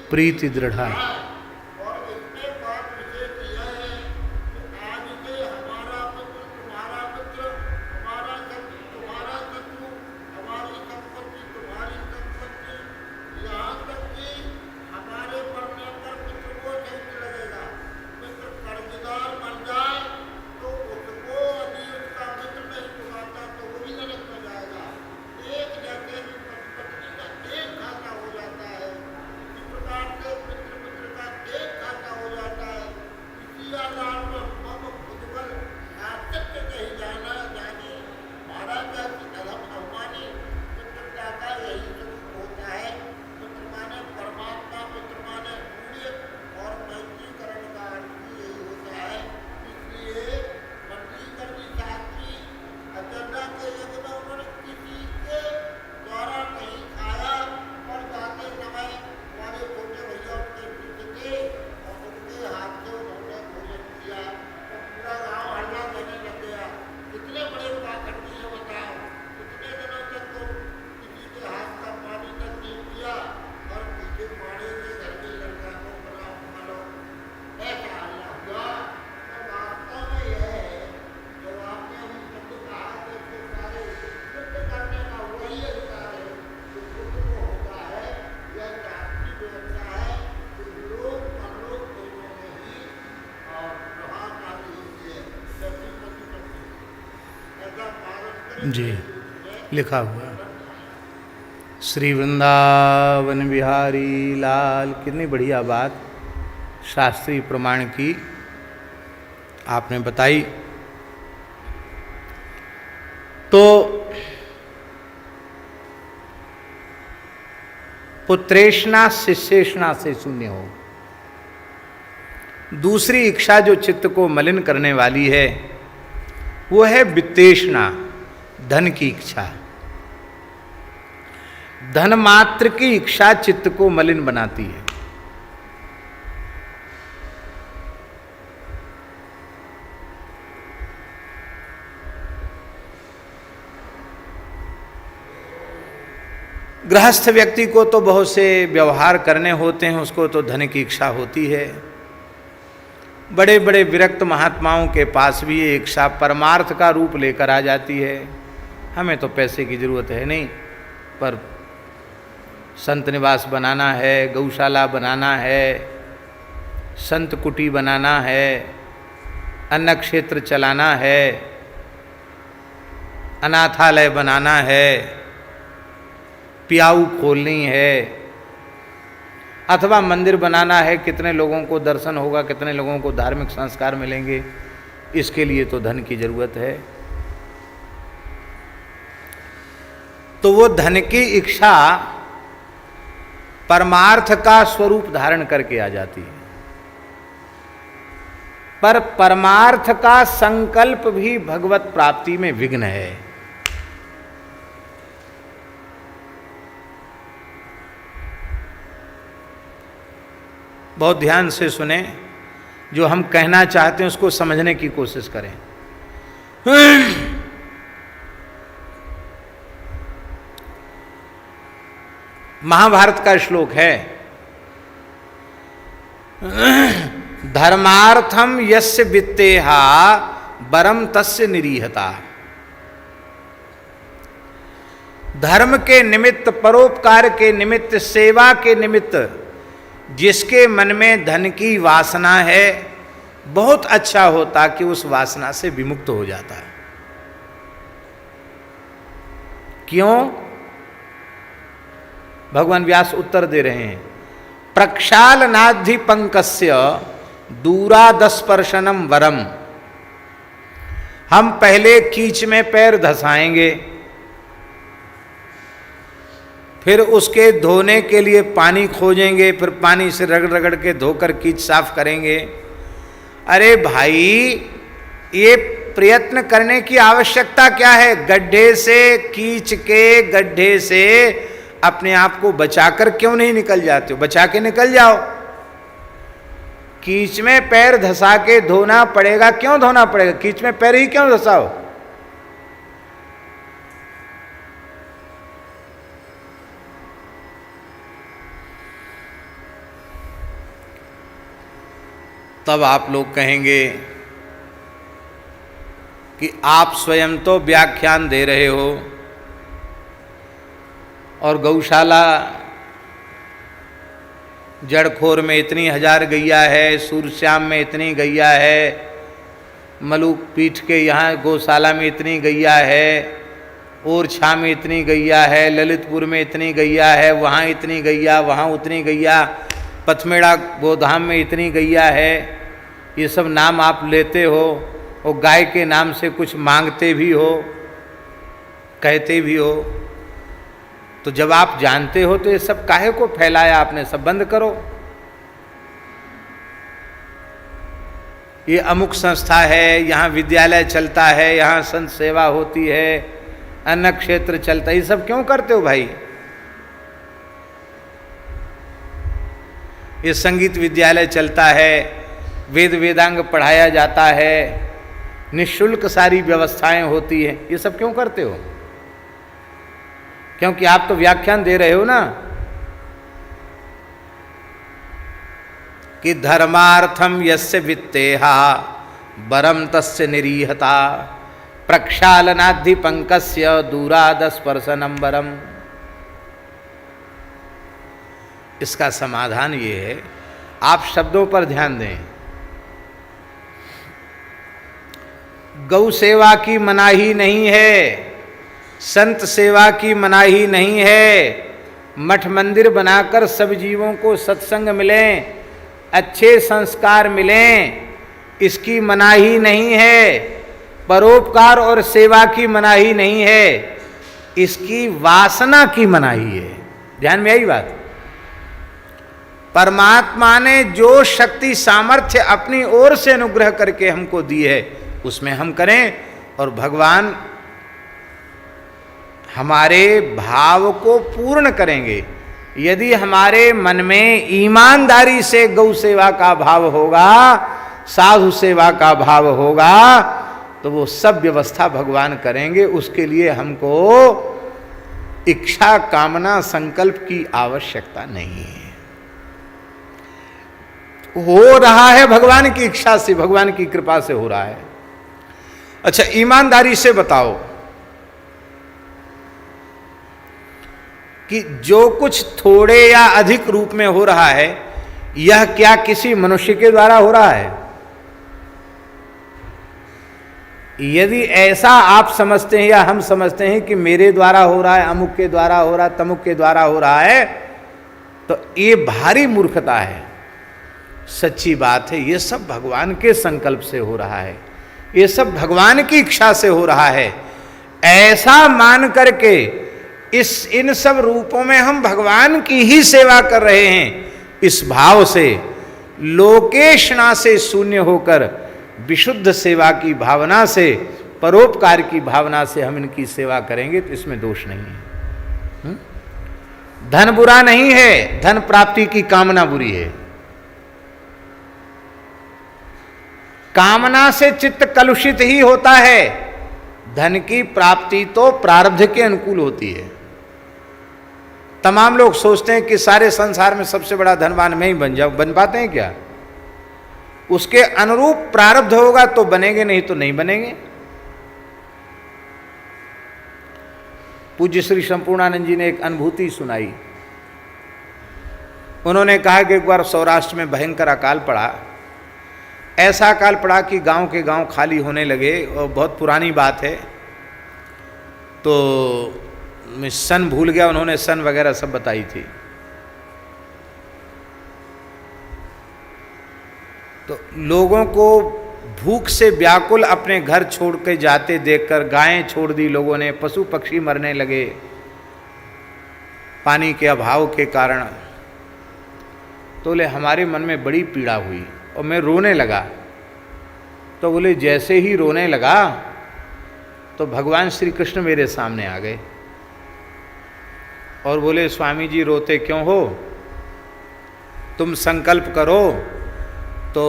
प्रीति दृढ़ है। जी लिखा हुआ श्री वृंदावन बिहारी लाल। कितनी बढ़िया बात शास्त्रीय प्रमाण की आपने बताई। तो पुत्रेष्णा शिष्येष्णा से शून्य हो। दूसरी इच्छा जो चित्त को मलिन करने वाली है वो है वित्तेष्णा, धन की इच्छा। धन मात्र की इच्छा चित्त को मलिन बनाती है। गृहस्थ व्यक्ति को तो बहुत से व्यवहार करने होते हैं, उसको तो धन की इच्छा होती है। बड़े बड़े विरक्त महात्माओं के पास भी ये इच्छा परमार्थ का रूप लेकर आ जाती है। हमें तो पैसे की जरूरत है नहीं, पर संत निवास बनाना है, गौशाला बनाना है, संत कुटी बनाना है, अन्न क्षेत्र चलाना है, अनाथालय बनाना है, पियाऊ खोलनी है, अथवा मंदिर बनाना है। कितने लोगों को दर्शन होगा, कितने लोगों को धार्मिक संस्कार मिलेंगे, इसके लिए तो धन की जरूरत है। तो वो धन की इच्छा परमार्थ का स्वरूप धारण करके आ जाती है, पर परमार्थ का संकल्प भी भगवत प्राप्ति में विघ्न है। बहुत ध्यान से सुने, जो हम कहना चाहते हैं उसको समझने की कोशिश करें। महाभारत का श्लोक है, धर्मार्थम यस्य वित्तेहा वरम तस्य निरीहता। धर्म के निमित्त, परोपकार के निमित्त, सेवा के निमित्त जिसके मन में धन की वासना है, बहुत अच्छा होता कि उस वासना से विमुक्त हो जाता है। क्यों? भगवान व्यास उत्तर दे रहे हैं, प्रक्षालनाद्धि पंकस्य दूरादस्पर्शनम वरम। हम पहले कीच में पैर धसाएंगे, फिर उसके धोने के लिए पानी खोजेंगे, फिर पानी से रगड़ रगड़ के धोकर कीच साफ करेंगे। अरे भाई, ये प्रयत्न करने की आवश्यकता क्या है? गड्ढे से, कीच के गड्ढे से अपने आप को बचाकर क्यों नहीं निकल जाते हो? बचा के निकल जाओ। कीच में पैर धसा के धोना पड़ेगा। क्यों धोना पड़ेगा? कीच में पैर ही क्यों धसाओ? तब आप लोग कहेंगे कि आप स्वयं तो व्याख्यान दे रहे हो और गौशाला जड़खोर में इतनी हजार गैया है, सूरश्याम में इतनी गैया है, मलूक पीठ के यहाँ गौशाला में इतनी गैया है, ओरछा में इतनी गैया है, ललितपुर में इतनी गैया है, वहाँ इतनी गैया, वहाँ उतनी गैया, पथमेड़ा गोधाम में इतनी गैया है। ये सब नाम आप लेते हो और गाय के नाम से कुछ मांगते भी हो, कहते भी हो। तो जब आप जानते हो तो ये सब काहे को फैलाया आपने? सब बंद करो। ये अमुक संस्था है, यहाँ विद्यालय चलता है, यहाँ संत सेवा होती है, अन्न क्षेत्र चलता है, ये सब क्यों करते हो भाई? ये संगीत विद्यालय चलता है, वेद वेदांग पढ़ाया जाता है, निःशुल्क सारी व्यवस्थाएं होती हैं, ये सब क्यों करते हो? क्योंकि आप तो व्याख्यान दे रहे हो ना कि धर्मार्थम यस्य वित्तेहा वरम तस्य निरीहता प्रक्षालनाद्धि पंकस्य दूरादस्पर्शनम वरम। इसका समाधान ये है, आप शब्दों पर ध्यान दें। गौ सेवा की मनाही नहीं है, संत सेवा की मनाही नहीं है, मठ मंदिर बनाकर सब जीवों को सत्संग मिलें, अच्छे संस्कार मिलें, इसकी मनाही नहीं है। परोपकार और सेवा की मनाही नहीं है, इसकी वासना की मनाही है। ध्यान में आई बात? परमात्मा ने जो शक्ति सामर्थ्य अपनी ओर से अनुग्रह करके हमको दी है उसमें हम करें, और भगवान हमारे भाव को पूर्ण करेंगे। यदि हमारे मन में ईमानदारी से गौ सेवा का भाव होगा, साधु सेवा का भाव होगा, तो वो सब व्यवस्था भगवान करेंगे। उसके लिए हमको इच्छा, कामना, संकल्प की आवश्यकता नहीं है। हो रहा है भगवान की इच्छा से, भगवान की कृपा से हो रहा है। अच्छा, ईमानदारी से बताओ कि जो कुछ थोड़े या अधिक रूप में हो रहा है, यह क्या किसी मनुष्य के द्वारा हो रहा है? यदि ऐसा आप समझते हैं या हम समझते हैं कि मेरे द्वारा हो रहा है, अमुक के द्वारा हो रहा है, तमुक के द्वारा हो रहा है, तो ये भारी मूर्खता है। सच्ची बात है, ये सब भगवान के संकल्प से हो रहा है, ये सब भगवान की इच्छा से हो रहा है। ऐसा मान करके इन सब रूपों में हम भगवान की ही सेवा कर रहे हैं, इस भाव से, लोकेशना से शून्य होकर विशुद्ध सेवा की भावना से, परोपकार की भावना से हम इनकी सेवा करेंगे तो इसमें दोष नहीं है। धन बुरा नहीं है, धन प्राप्ति की कामना बुरी है। कामना से चित्त कलुषित ही होता है। धन की प्राप्ति तो प्रारब्ध के अनुकूल होती है। तमाम लोग सोचते हैं कि सारे संसार में सबसे बड़ा धनवान मैं ही बन जाऊं। बन पाते हैं क्या? उसके अनुरूप प्रारब्ध होगा तो बनेंगे, नहीं तो नहीं बनेंगे। पूज्य श्री संपूर्णानंद जी ने एक अनुभूति सुनाई। उन्होंने कहा कि एक बार सौराष्ट्र में भयंकर अकाल पड़ा। ऐसा अकाल पड़ा कि गांव के गांव खाली होने लगे, और बहुत पुरानी बात है, तो मैं सन भूल गया, उन्होंने सन वगैरह सब बताई थी। तो लोगों को भूख से व्याकुल अपने घर छोड़ के जाते देखकर, गायें छोड़ दी लोगों ने, पशु पक्षी मरने लगे पानी के अभाव के कारण। तो बोले हमारे मन में बड़ी पीड़ा हुई और मैं रोने लगा। तो बोले जैसे ही रोने लगा तो भगवान श्री कृष्ण मेरे सामने आ गए और बोले स्वामी जी रोते क्यों हो? तुम संकल्प करो तो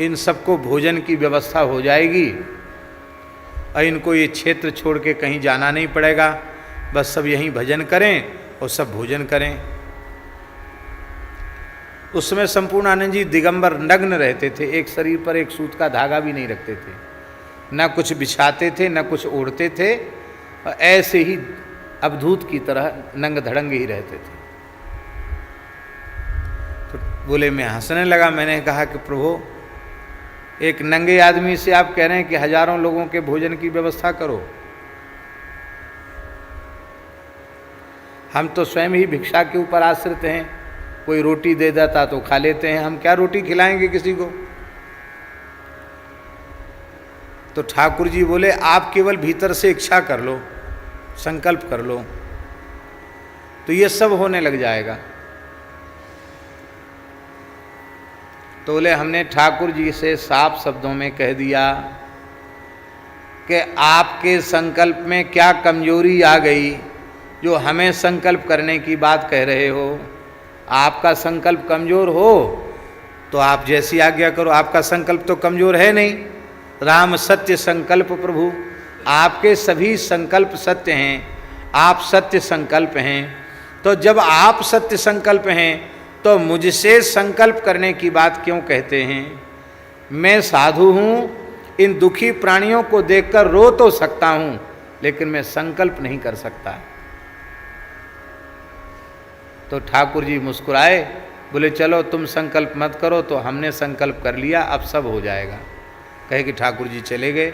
इन सबको भोजन की व्यवस्था हो जाएगी और इनको ये क्षेत्र छोड़ के कहीं जाना नहीं पड़ेगा, बस सब यहीं भजन करें और सब भोजन करें। उस समय संपूर्णानंद जी दिगंबर नग्न रहते थे, एक शरीर पर एक सूत का धागा भी नहीं रखते थे, न कुछ बिछाते थे न कुछ ओढ़ते थे, और ऐसे ही अवधूत की तरह नंग धड़ंग ही रहते थे। तो बोले मैं हंसने लगा। मैंने कहा कि प्रभु, एक नंगे आदमी से आप कह रहे हैं कि हजारों लोगों के भोजन की व्यवस्था करो। हम तो स्वयं ही भिक्षा के ऊपर आश्रित हैं, कोई रोटी दे देता तो खा लेते हैं, हम क्या रोटी खिलाएंगे किसी को? तो ठाकुर जी बोले आप केवल भीतर से इच्छा कर लो, संकल्प कर लो, तो ये सब होने लग जाएगा। तो बोले हमने ठाकुर जी से साफ शब्दों में कह दिया कि आपके संकल्प में क्या कमजोरी आ गई जो हमें संकल्प करने की बात कह रहे हो। आपका संकल्प कमजोर हो तो आप जैसी आज्ञा करो। आपका संकल्प तो कमजोर है नहीं। राम सत्य संकल्प प्रभु, आपके सभी संकल्प सत्य हैं, आप सत्य संकल्प हैं। तो जब आप सत्य संकल्प हैं तो मुझसे संकल्प करने की बात क्यों कहते हैं? मैं साधु हूँ, इन दुखी प्राणियों को देखकर रो तो सकता हूँ, लेकिन मैं संकल्प नहीं कर सकता। तो ठाकुर जी मुस्कुराए, बोले चलो तुम संकल्प मत करो, तो हमने संकल्प कर लिया, अब सब हो जाएगा। कहे कि ठाकुर जी चले गए।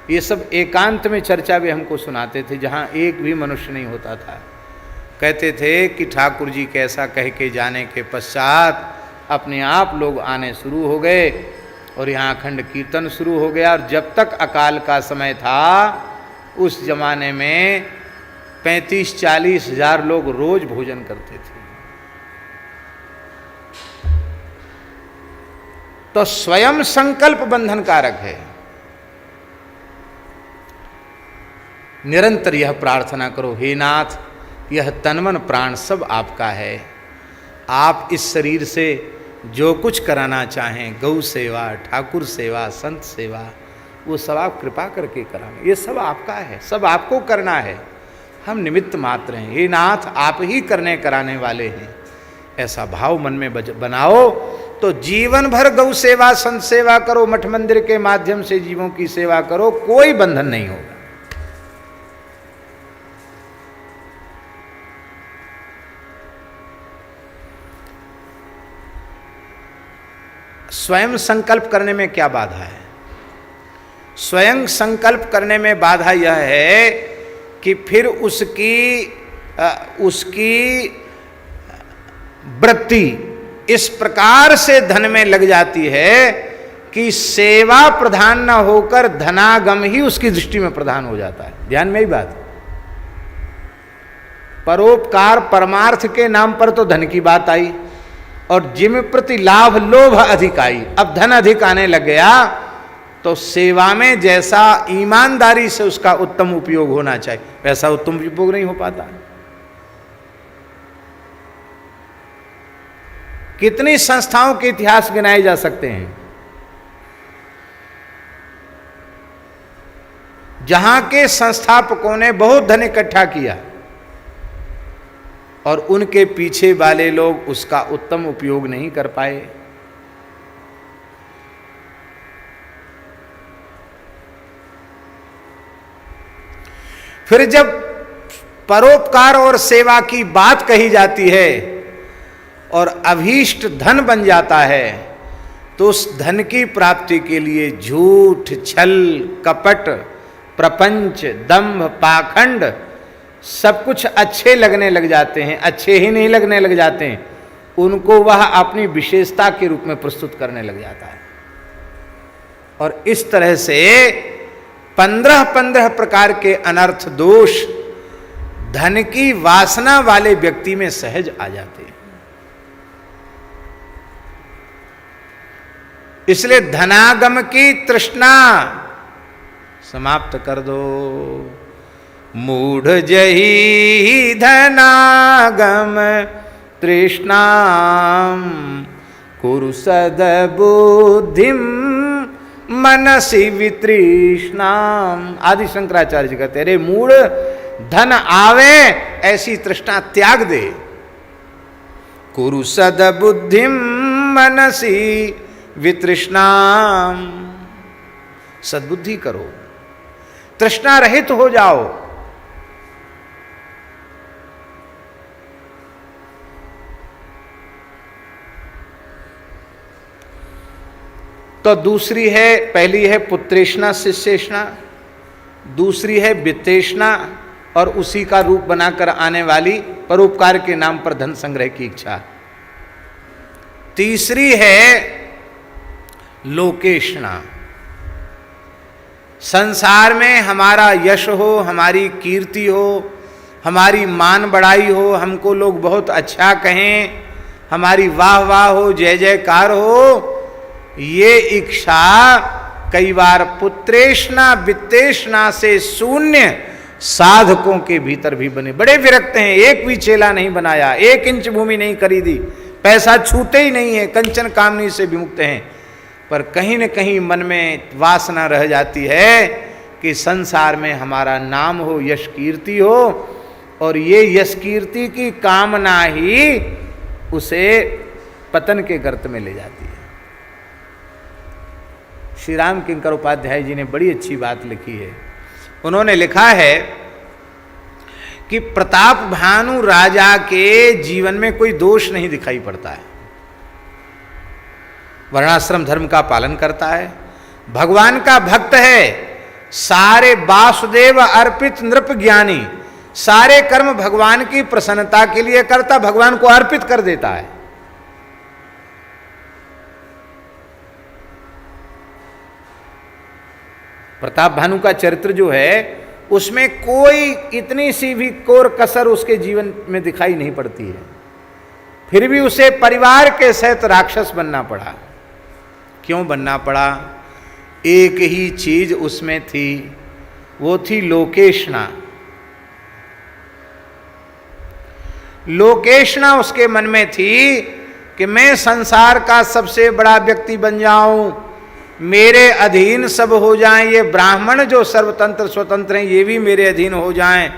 ये सब एकांत में चर्चा भी हमको सुनाते थे, जहाँ एक भी मनुष्य नहीं होता था। कहते थे कि ठाकुर जी कैसा कह के जाने के पश्चात अपने आप लोग आने शुरू हो गए और यहाँ अखंड कीर्तन शुरू हो गया। और जब तक अकाल का समय था उस जमाने में 35-40 हजार लोग रोज भोजन करते थे। तो स्वयं संकल्प बंधन कारक है। निरंतर यह प्रार्थना करो, हे नाथ यह तन मन प्राण सब आपका है, आप इस शरीर से जो कुछ कराना चाहें, गौ सेवा, ठाकुर सेवा, संत सेवा, वो सब आप कृपा करके कराना, ये सब आपका है, सब आपको करना है, हम निमित्त मात्र हैं, हे नाथ आप ही करने कराने वाले हैं। ऐसा भाव मन में बनाओ तो जीवन भर गौ सेवा, संत सेवा करो, मठ मंदिर के माध्यम से जीवों की सेवा करो, कोई बंधन नहीं होगा। स्वयं संकल्प करने में क्या बाधा है? स्वयं संकल्प करने में बाधा यह है कि फिर उसकी वृत्ति इस प्रकार से धन में लग जाती है कि सेवा प्रधान न होकर धनागम ही उसकी दृष्टि में प्रधान हो जाता है। ध्यान में ही बात, परोपकार परमार्थ के नाम पर तो धन की बात आई और जिम प्रति लाभ लोभ अधिक आई। अब धन अधिक आने लग गया तो सेवा में जैसा ईमानदारी से उसका उत्तम उपयोग होना चाहिए वैसा उत्तम उपयोग नहीं हो पाता। कितनी संस्थाओं के इतिहास गिनाए जा सकते हैं जहां के संस्थापकों ने बहुत धन इकट्ठा किया और उनके पीछे वाले लोग उसका उत्तम उपयोग नहीं कर पाए। फिर जब परोपकार और सेवा की बात कही जाती है और अभीष्ट धन बन जाता है तो उस धन की प्राप्ति के लिए झूठ, छल, कपट, प्रपंच, दंभ, पाखंड सब कुछ अच्छे लगने लग जाते हैं, अच्छे ही नहीं लगने लग जाते हैं, उनको वह अपनी विशेषता के रूप में प्रस्तुत करने लग जाता है। और इस तरह से 15 प्रकार के अनर्थ दोष धन की वासना वाले व्यक्ति में सहज आ जाते हैं। इसलिए धनागम की तृष्णा समाप्त कर दो। मूढ़ जही धनागम तृष्णाम कुरु सद्बुद्धिम मनसि वितृष्णाम। आदि शंकराचार्य जी कहते अरे मूढ़, धन आवे ऐसी तृष्णा त्याग दे। कुरु सद्बुद्धिम मनसि वितृष्णाम, सद्बुद्धि करो, तृष्णा रहित हो जाओ। तो दूसरी है, पहली है पुत्रेष्णा शिष्येष्णा, दूसरी है वित्तेष्णा और उसी का रूप बनाकर आने वाली परोपकार के नाम पर धन संग्रह की इच्छा। तीसरी है लोकेष्णा, संसार में हमारा यश हो, हमारी कीर्ति हो, हमारी मान बढ़ाई हो, हमको लोग बहुत अच्छा कहें, हमारी वाह वाह हो, जय जयकार हो, ये इच्छा कई बार पुत्रेष्णा वित्तेष्णा से शून्य साधकों के भीतर भी बने। बड़े विरक्त हैं, एक भी चेला नहीं बनाया, 1 इंच भूमि नहीं खरीदी, पैसा छूते ही नहीं है, कंचन कामनी से विमुक्त हैं, पर कहीं न कहीं मन में वासना रह जाती है कि संसार में हमारा नाम हो, यश कीर्ति हो, और ये यश कीर्ति की कामना ही उसे पतन के गर्त में ले जाती है। श्री राम किंकर उपाध्याय जी ने बड़ी अच्छी बात लिखी है। उन्होंने लिखा है कि प्रताप भानु राजा के जीवन में कोई दोष नहीं दिखाई पड़ता है, वर्णाश्रम धर्म का पालन करता है, भगवान का भक्त है, सारे वासुदेव अर्पित नृप ज्ञानी, सारे कर्म भगवान की प्रसन्नता के लिए करता, भगवान को अर्पित कर देता है। प्रताप भानु का चरित्र जो है उसमें कोई इतनी सी भी कोर कसर उसके जीवन में दिखाई नहीं पड़ती है, फिर भी उसे परिवार के सहित राक्षस बनना पड़ा। क्यों बनना पड़ा? एक ही चीज उसमें थी, वो थी लोकेशना। लोकेशना उसके मन में थी कि मैं संसार का सबसे बड़ा व्यक्ति बन जाऊं, मेरे अधीन सब हो जाएं, ये ब्राह्मण जो सर्वतंत्र स्वतंत्र हैं ये भी मेरे अधीन हो जाएं,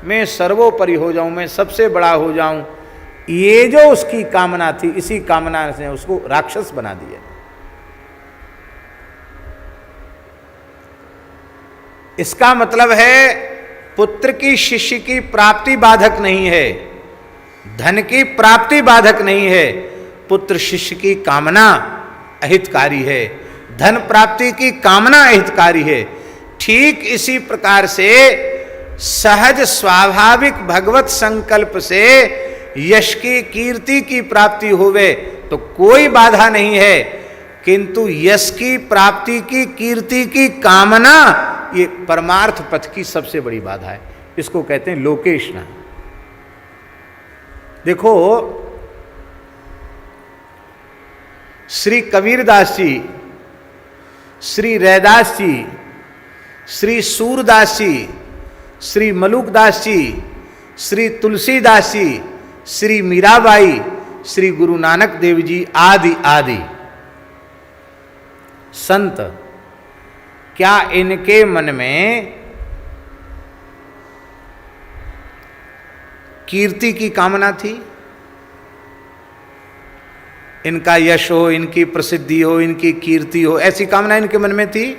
मैं सर्वोपरि हो जाऊं, मैं सबसे बड़ा हो जाऊं। ये जो उसकी कामना थी, इसी कामना से उसको राक्षस बना दिया। इसका मतलब है पुत्र की शिष्य की प्राप्ति बाधक नहीं है, धन की प्राप्ति बाधक नहीं है, पुत्र शिष्य की कामना अहितकारी है, धन प्राप्ति की कामना अहितकारी है। ठीक इसी प्रकार से सहज स्वाभाविक भगवत संकल्प से यश की कीर्ति की प्राप्ति होवे तो कोई बाधा नहीं है, किंतु यश की प्राप्ति की कीर्ति की कामना ये परमार्थ पथ की सबसे बड़ी बाधा है। इसको कहते हैं लोकेशना। देखो श्री कबीरदास जी, श्री रैदास जी, श्री सूरदास जी, श्री मलुकदास जी, श्री तुलसीदास जी, श्री मीराबाई, श्री गुरु नानक देव जी आदि आदि संत, क्या इनके मन में कीर्ति की कामना थी? इनका यश हो, इनकी प्रसिद्धि हो, इनकी कीर्ति हो, ऐसी कामना इनके मन में थी?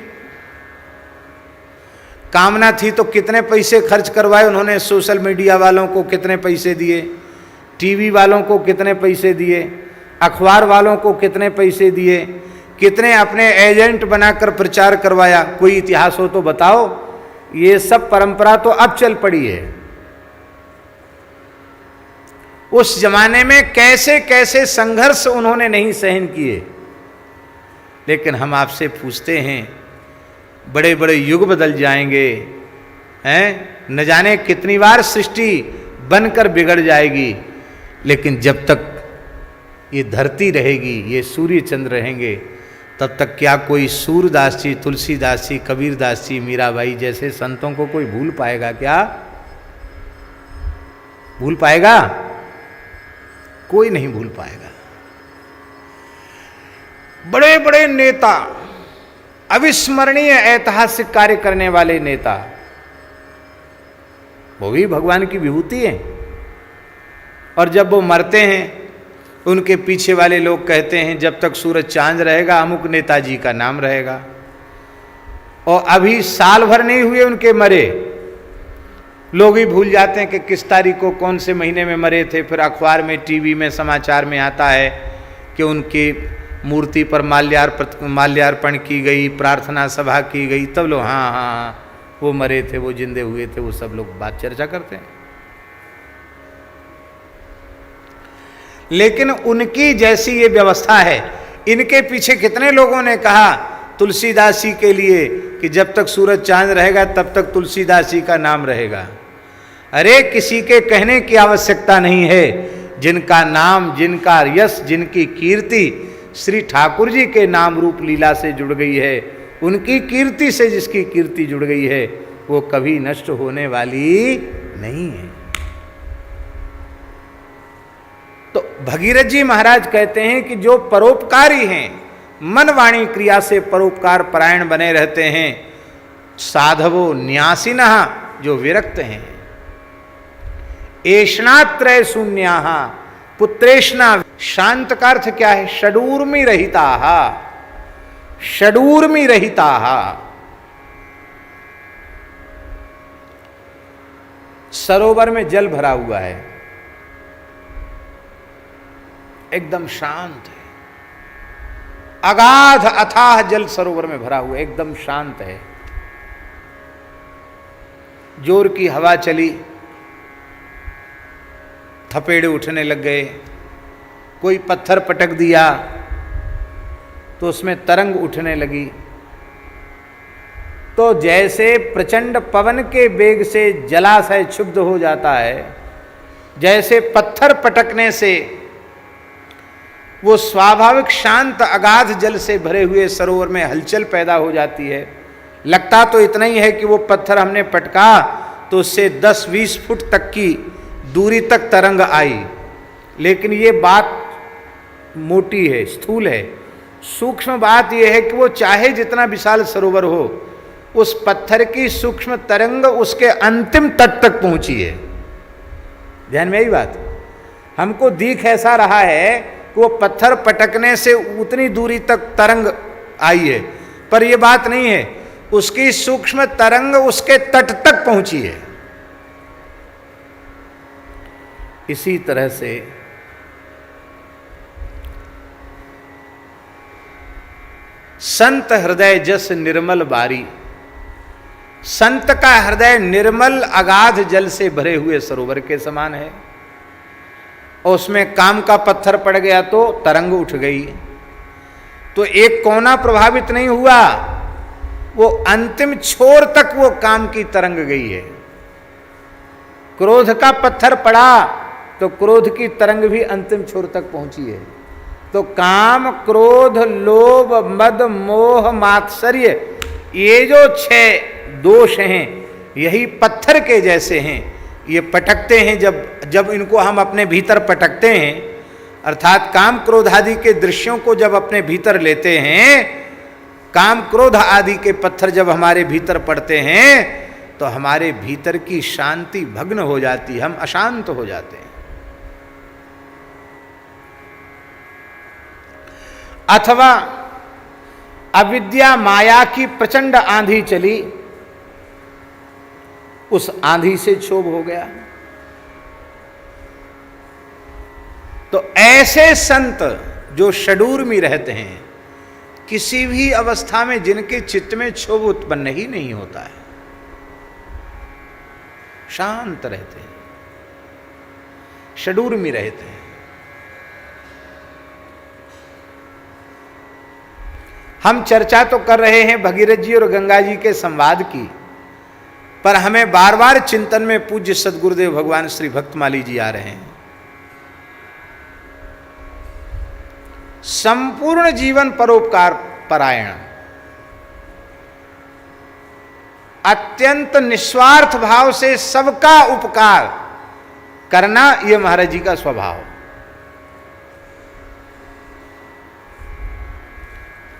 कामना थी तो कितने पैसे खर्च करवाए उन्होंने, सोशल मीडिया वालों को कितने पैसे दिए, टीवी वालों को कितने पैसे दिए, अखबार वालों को कितने पैसे दिए, कितने अपने एजेंट बनाकर प्रचार करवाया? कोई इतिहास हो तो बताओ। ये सब परंपरा तो अब चल पड़ी है। उस जमाने में कैसे कैसे संघर्ष उन्होंने नहीं सहन किए। लेकिन हम आपसे पूछते हैं, बड़े बड़े युग बदल जाएंगे हैं, न जाने कितनी बार सृष्टि बनकर बिगड़ जाएगी, लेकिन जब तक ये धरती रहेगी, ये सूर्य चंद्र रहेंगे, तब तक क्या कोई सूरदास जी, तुलसीदास जी, कबीरदास जी, मीराबाई जैसे संतों को कोई भूल पाएगा? क्या भूल पाएगा? कोई नहीं भूल पाएगा। बड़े बड़े नेता, अविस्मरणीय ऐतिहासिक कार्य करने वाले नेता, वो भी भगवान की विभूति है। और जब वो मरते हैं, उनके पीछे वाले लोग कहते हैं जब तक सूरज चांद रहेगा अमुक नेताजी का नाम रहेगा। और अभी साल भर नहीं हुए उनके मरे, लोग ही भूल जाते हैं कि किस तारीख को कौन से महीने में मरे थे। फिर अखबार में, टीवी में, समाचार में आता है कि उनकी मूर्ति पर माल्यार्पण की गई, प्रार्थना सभा की गई, तब लोग हाँ हाँ हाँ वो मरे थे, वो जिंदे हुए थे, वो सब लोग बात चर्चा करते हैं। लेकिन उनकी जैसी ये व्यवस्था है, इनके पीछे कितने लोगों ने कहा तुलसीदास जी के लिए कि जब तक सूरज चांद रहेगा तब तक तुलसीदास जी का नाम रहेगा। अरे किसी के कहने की आवश्यकता नहीं है। जिनका नाम, जिनका यश, जिनकी कीर्ति श्री ठाकुर जी के नाम रूप लीला से जुड़ गई है, उनकी कीर्ति से जिसकी कीर्ति जुड़ गई है, वो कभी नष्ट होने वाली नहीं है। तो भगीरथ जी महाराज कहते हैं कि जो परोपकारी हैं, मन वाणी क्रिया से परोपकार परायण बने रहते हैं, साधवो न्यासिनः, जो विरक्त हैं, एषणात्रय शून्याः, पुत्रेषणा, शांत का अर्थ क्या है? षडूर्मि रहिताः, षडूर्मि रहिताः। सरोवर में जल भरा हुआ है, एकदम शांत है, अगाध अथाह जल सरोवर में भरा हुआ, एकदम शांत है। जोर की हवा चली, थपेड़े उठने लग गए, कोई पत्थर पटक दिया तो उसमें तरंग उठने लगी। तो जैसे प्रचंड पवन के वेग से जलाशय क्षुब्ध हो जाता है, जैसे पत्थर पटकने से वो स्वाभाविक शांत अगाध जल से भरे हुए सरोवर में हलचल पैदा हो जाती है, लगता तो इतना ही है कि वो पत्थर हमने पटका तो उससे 10-20 फुट तक की दूरी तक तरंग आई, लेकिन ये बात मोटी है, स्थूल है। सूक्ष्म बात यह है कि वो चाहे जितना विशाल सरोवर हो, उस पत्थर की सूक्ष्म तरंग उसके अंतिम तट तक पहुंची है। ध्यान में आई बात। हमको दिख ऐसा रहा है कि वो पत्थर पटकने से उतनी दूरी तक तरंग आई है, पर यह बात नहीं है, उसकी सूक्ष्म तरंग उसके तट तक पहुंची है। इसी तरह से संत हृदय जस निर्मल बारी, संत का हृदय निर्मल अगाध जल से भरे हुए सरोवर के समान है, और उसमें काम का पत्थर पड़ गया तो तरंग उठ गई, तो एक कोना प्रभावित नहीं हुआ, वो अंतिम छोर तक वो काम की तरंग गई है। क्रोध का पत्थर पड़ा तो क्रोध की तरंग भी अंतिम छोर तक पहुंची है। तो काम, क्रोध, लोभ, मद, मोह, मात्सर्य, ये जो 6 दोष हैं, यही पत्थर के जैसे हैं। ये पटकते हैं, जब इनको हम अपने भीतर पटकते हैं, अर्थात काम क्रोध आदि के दृश्यों को जब अपने भीतर लेते हैं, काम क्रोध आदि के पत्थर जब हमारे भीतर पड़ते हैं, तो हमारे भीतर की शांति भग्न हो जाती है, हम अशांत हो जाते हैं। अथवा अविद्या माया की प्रचंड आंधी चली, उस आंधी से क्षोभ हो गया। तो ऐसे संत जो षडूर में रहते हैं, किसी भी अवस्था में जिनके चित्त में क्षोभ उत्पन्न ही नहीं होता है, शांत रहते हैं, षडूर में रहते हैं। हम चर्चा तो कर रहे हैं भगीरथ जी और गंगा जी के संवाद की, पर हमें बार बार चिंतन में पूज्य सद्गुरुदेव भगवान श्री भक्तमाली जी आ रहे हैं। संपूर्ण जीवन परोपकार परायण, अत्यंत निस्वार्थ भाव से सबका उपकार करना, यह महाराज जी का स्वभाव।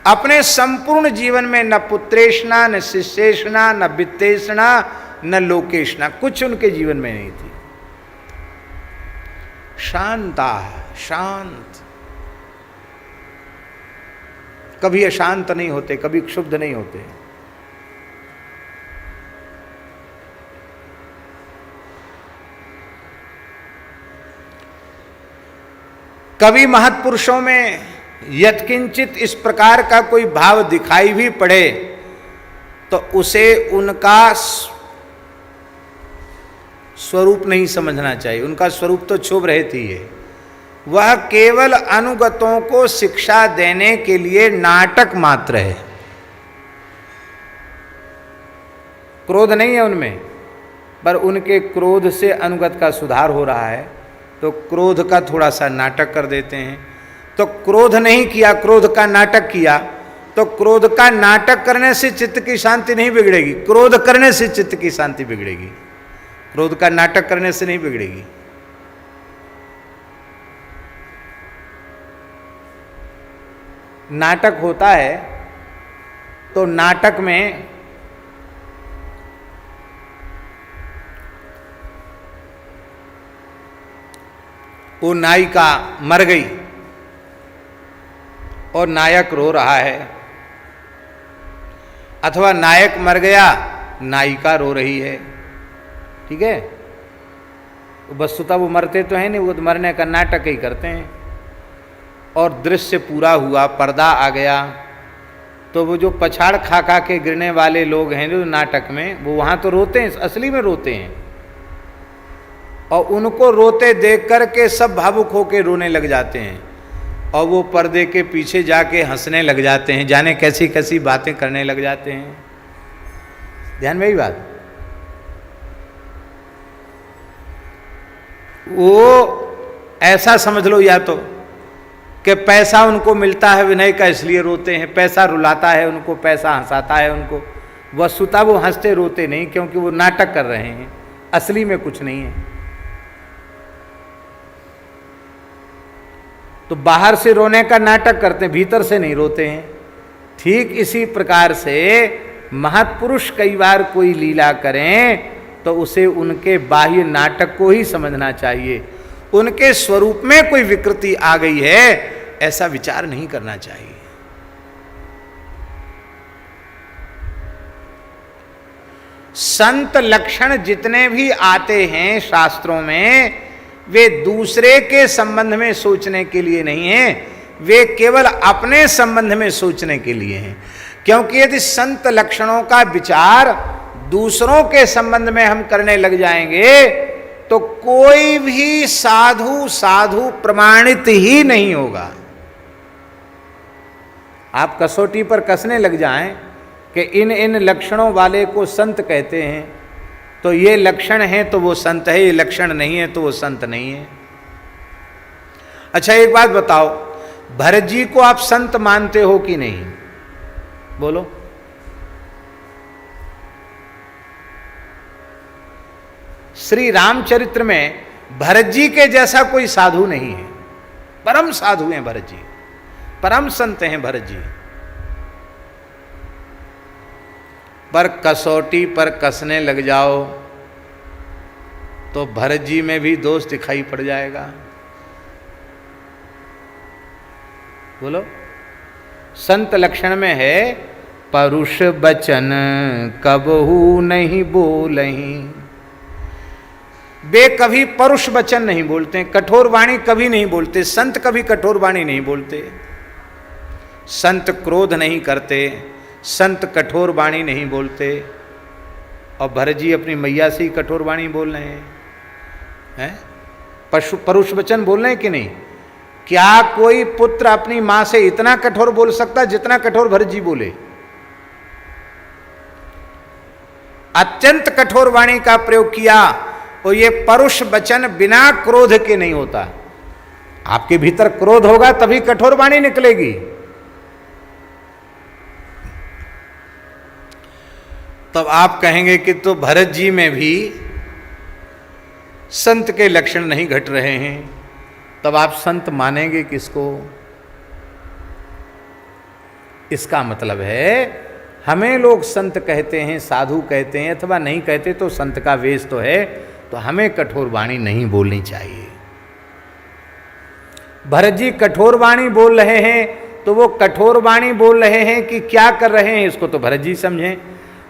अपने संपूर्ण जीवन में न पुत्रेषणा, न शिष्येषणा, न वित्तेषणा, न लोकेषणा, कुछ उनके जीवन में नहीं थी। शांता, शांत, कभी अशांत नहीं होते, कभी क्षुब्ध नहीं होते। कभी महत्पुरुषों में यत्किंचित इस प्रकार का कोई भाव दिखाई भी पड़े तो उसे उनका स्वरूप नहीं समझना चाहिए। उनका स्वरूप तो क्षोभ रहित ही है, वह केवल अनुगतों को शिक्षा देने के लिए नाटक मात्र है। क्रोध नहीं है उनमें, पर उनके क्रोध से अनुगत का सुधार हो रहा है, तो क्रोध का थोड़ा सा नाटक कर देते हैं। तो क्रोध नहीं किया, क्रोध का नाटक किया, तो क्रोध का नाटक करने से चित्त की शांति नहीं बिगड़ेगी, क्रोध करने से चित्त की शांति बिगड़ेगी, क्रोध का नाटक करने से नहीं बिगड़ेगी। नाटक होता है तो नाटक में वो नायिका मर गई और नायक रो रहा है, अथवा नायक मर गया, नायिका रो रही है, ठीक है। वस्तुतः वो मरते तो हैं नहीं, वो तो मरने का नाटक ही करते हैं। और दृश्य पूरा हुआ, पर्दा आ गया, तो वो जो पछाड़ खा खा के गिरने वाले लोग हैं जो नाटक में, वो वहाँ तो रोते हैं, असली में रोते हैं, और उनको रोते देख कर के सब भावुक होकर रोने लग जाते हैं, और वो पर्दे के पीछे जाके हंसने लग जाते हैं, जाने कैसी कैसी बातें करने लग जाते हैं। ध्यान में ही बात, वो ऐसा समझ लो या तो कि पैसा उनको मिलता है विनय का इसलिए रोते हैं, पैसा रुलाता है उनको, पैसा हंसाता है उनको, वस्तुतः वो हंसते रोते नहीं, क्योंकि वो नाटक कर रहे हैं, असली में कुछ नहीं है। तो बाहर से रोने का नाटक करते हैं, भीतर से नहीं रोते हैं। ठीक इसी प्रकार से महत्पुरुष कई बार कोई लीला करें तो उसे उनके बाह्य नाटक को ही समझना चाहिए। उनके स्वरूप में कोई विकृति आ गई है ऐसा विचार नहीं करना चाहिए। संत लक्षण जितने भी आते हैं शास्त्रों में, वे दूसरे के संबंध में सोचने के लिए नहीं है, वे केवल अपने संबंध में सोचने के लिए हैं। क्योंकि यदि संत लक्षणों का विचार दूसरों के संबंध में हम करने लग जाएंगे तो कोई भी साधु प्रमाणित ही नहीं होगा। आप कसौटी पर कसने लग जाएं कि इन इन लक्षणों वाले को संत कहते हैं, तो ये लक्षण है तो वो संत है, ये लक्षण नहीं है तो वो संत नहीं है। अच्छा एक बात बताओ, भरत जी को आप संत मानते हो कि नहीं? बोलो। श्री रामचरित्र में भरत जी के जैसा कोई साधु नहीं है। परम साधु हैं भरत जी, परम संत हैं भरत जी। पर कसौटी पर कसने लग जाओ तो भरत जी में भी दोष दिखाई पड़ जाएगा। बोलो। संत लक्षण में है परुष बचन कबहू नहीं बोलहीं। वे कभी परुष वचन नहीं बोलते, कठोर वाणी कभी नहीं बोलते। संत कभी कठोर वाणी नहीं बोलते। संत क्रोध नहीं करते, संत कठोर वाणी नहीं बोलते। और भरत जी अपनी मैया से ही कठोर वाणी बोल रहे हैं, परुष वचन बोल रहे हैं कि नहीं? क्या कोई पुत्र अपनी मां से इतना कठोर बोल सकता जितना कठोर भरत जी बोले? अत्यंत कठोर वाणी का प्रयोग किया। और ये परुष वचन बिना क्रोध के नहीं होता। आपके भीतर क्रोध होगा तभी कठोर वाणी निकलेगी। तब आप कहेंगे कि तो भरत जी में भी संत के लक्षण नहीं घट रहे हैं, तब आप संत मानेंगे किसको? इसका मतलब है हमें लोग संत कहते हैं, साधु कहते हैं, अथवा नहीं कहते तो संत का वेश तो है, तो हमें कठोर वाणी नहीं बोलनी चाहिए। भरत जी कठोर वाणी बोल रहे हैं तो वो कठोर वाणी बोल रहे हैं कि क्या कर रहे हैं इसको तो भरत जी समझें।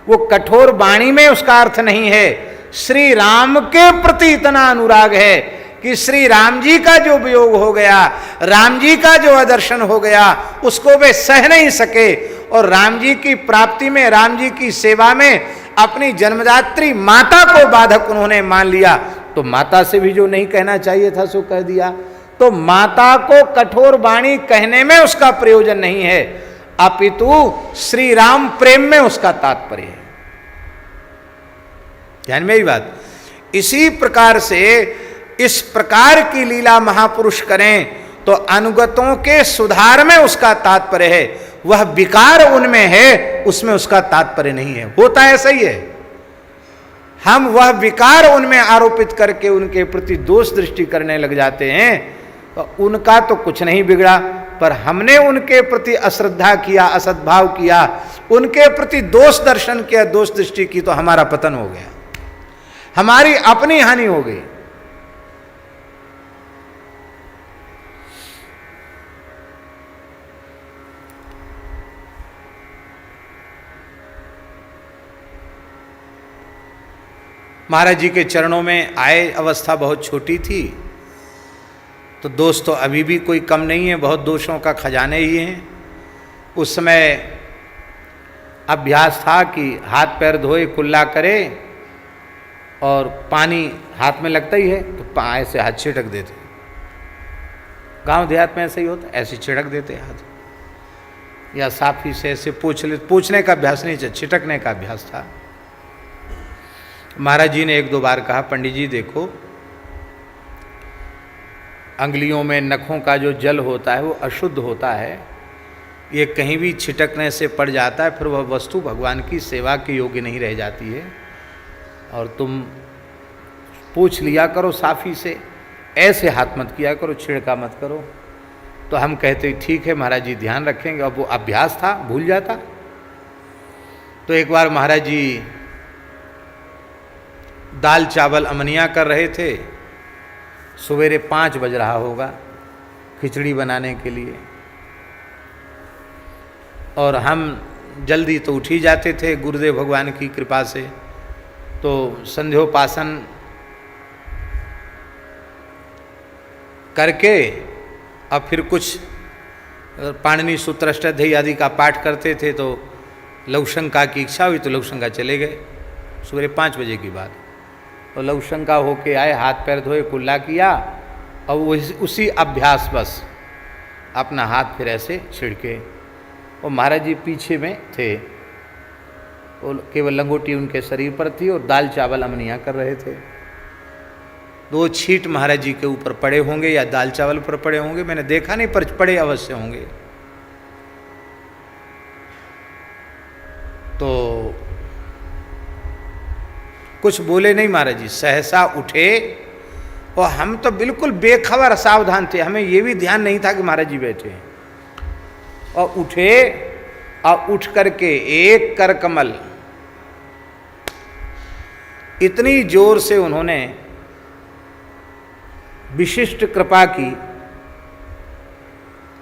वो कठोर वाणी में उसका अर्थ नहीं है, श्री राम के प्रति इतना अनुराग है कि श्री राम जी का जो वियोग हो गया, राम जी का जो अदर्शन हो गया, उसको वे सह नहीं सके। और राम जी की प्राप्ति में, राम जी की सेवा में अपनी जन्मदात्री माता को बाधक उन्होंने मान लिया। तो माता से भी जो नहीं कहना चाहिए था सो कह दिया। तो माता को कठोर वाणी कहने में उसका प्रयोजन नहीं है, अपितु श्री राम प्रेम में उसका तात्पर्य है। ध्यान में ही बात। इसी प्रकार से इस प्रकार की लीला महापुरुष करें तो अनुगतों के सुधार में उसका तात्पर्य है। वह विकार उनमें है, उसमें उसका तात्पर्य नहीं है। होता ऐसा ही है। हम वह विकार उनमें आरोपित करके उनके प्रति दोष दृष्टि करने लग जाते हैं। तो उनका तो कुछ नहीं बिगड़ा, पर हमने उनके प्रति अश्रद्धा किया, असद्भाव किया, उनके प्रति दोष दर्शन किया, दोष दृष्टि की, तो हमारा पतन हो गया, हमारी अपनी हानि हो गई। महाराज जी के चरणों में आए अवस्था बहुत छोटी थी, तो दोष तो अभी भी कोई कम नहीं है, बहुत दोषों का खजाने ही हैं। उस समय अभ्यास था कि हाथ पैर धोए कुल्ला करे और पानी हाथ में लगता ही है तो पाए से हाथ छिड़क देते। गांव देहात में ऐसे ही होता, ऐसे छिड़क देते हाथ, या साफी से ऐसे पूछने का अभ्यास नहीं, छिटकने का अभ्यास था। महाराज जी ने एक दो बार कहा, पंडित जी देखो, अंगुलियों में नखों का जो जल होता है वो अशुद्ध होता है, ये कहीं भी छिटकने से पड़ जाता है, फिर वह वस्तु भगवान की सेवा के योग्य नहीं रह जाती है। और तुम पूछ लिया करो साफी से, ऐसे हाथ मत किया करो, छिड़का मत करो। तो हम कहते ठीक है महाराज जी, ध्यान रखेंगे। अब वो अभ्यास था, भूल जाता। तो एक बार महाराज जी दाल चावल अमनिया कर रहे थे, सवेरे 5 बज रहा होगा खिचड़ी बनाने के लिए, और हम जल्दी तो उठ ही जाते थे गुरुदेव भगवान की कृपा से। तो संध्योपासन करके अब फिर कुछ पाणिनि सूत्र अष्टाध्यायी आदि का पाठ करते थे, तो लघुशंका की इच्छा हुई तो लघुशंका चले गए, सवेरे 5 बजे की बात। तो लघुशंका होके आए, हाथ पैर धोए, कुल्ला किया, और उसी अभ्यास बस अपना हाथ फिर ऐसे छिड़के। और महाराज जी पीछे में थे, वो केवल लंगोटी उनके शरीर पर थी और दाल चावल अमनिया कर रहे थे। 2 छींट महाराज जी के ऊपर पड़े होंगे या दाल चावल पर पड़े होंगे, मैंने देखा नहीं, पर पड़े अवश्य होंगे। तो कुछ बोले नहीं महाराज जी, सहसा उठे, और हम तो बिल्कुल बेखबर सावधान थे, हमें ये भी ध्यान नहीं था कि महाराज जी बैठे हैं। और उठे, और उठ करके एक कर कमल इतनी जोर से उन्होंने विशिष्ट कृपा की,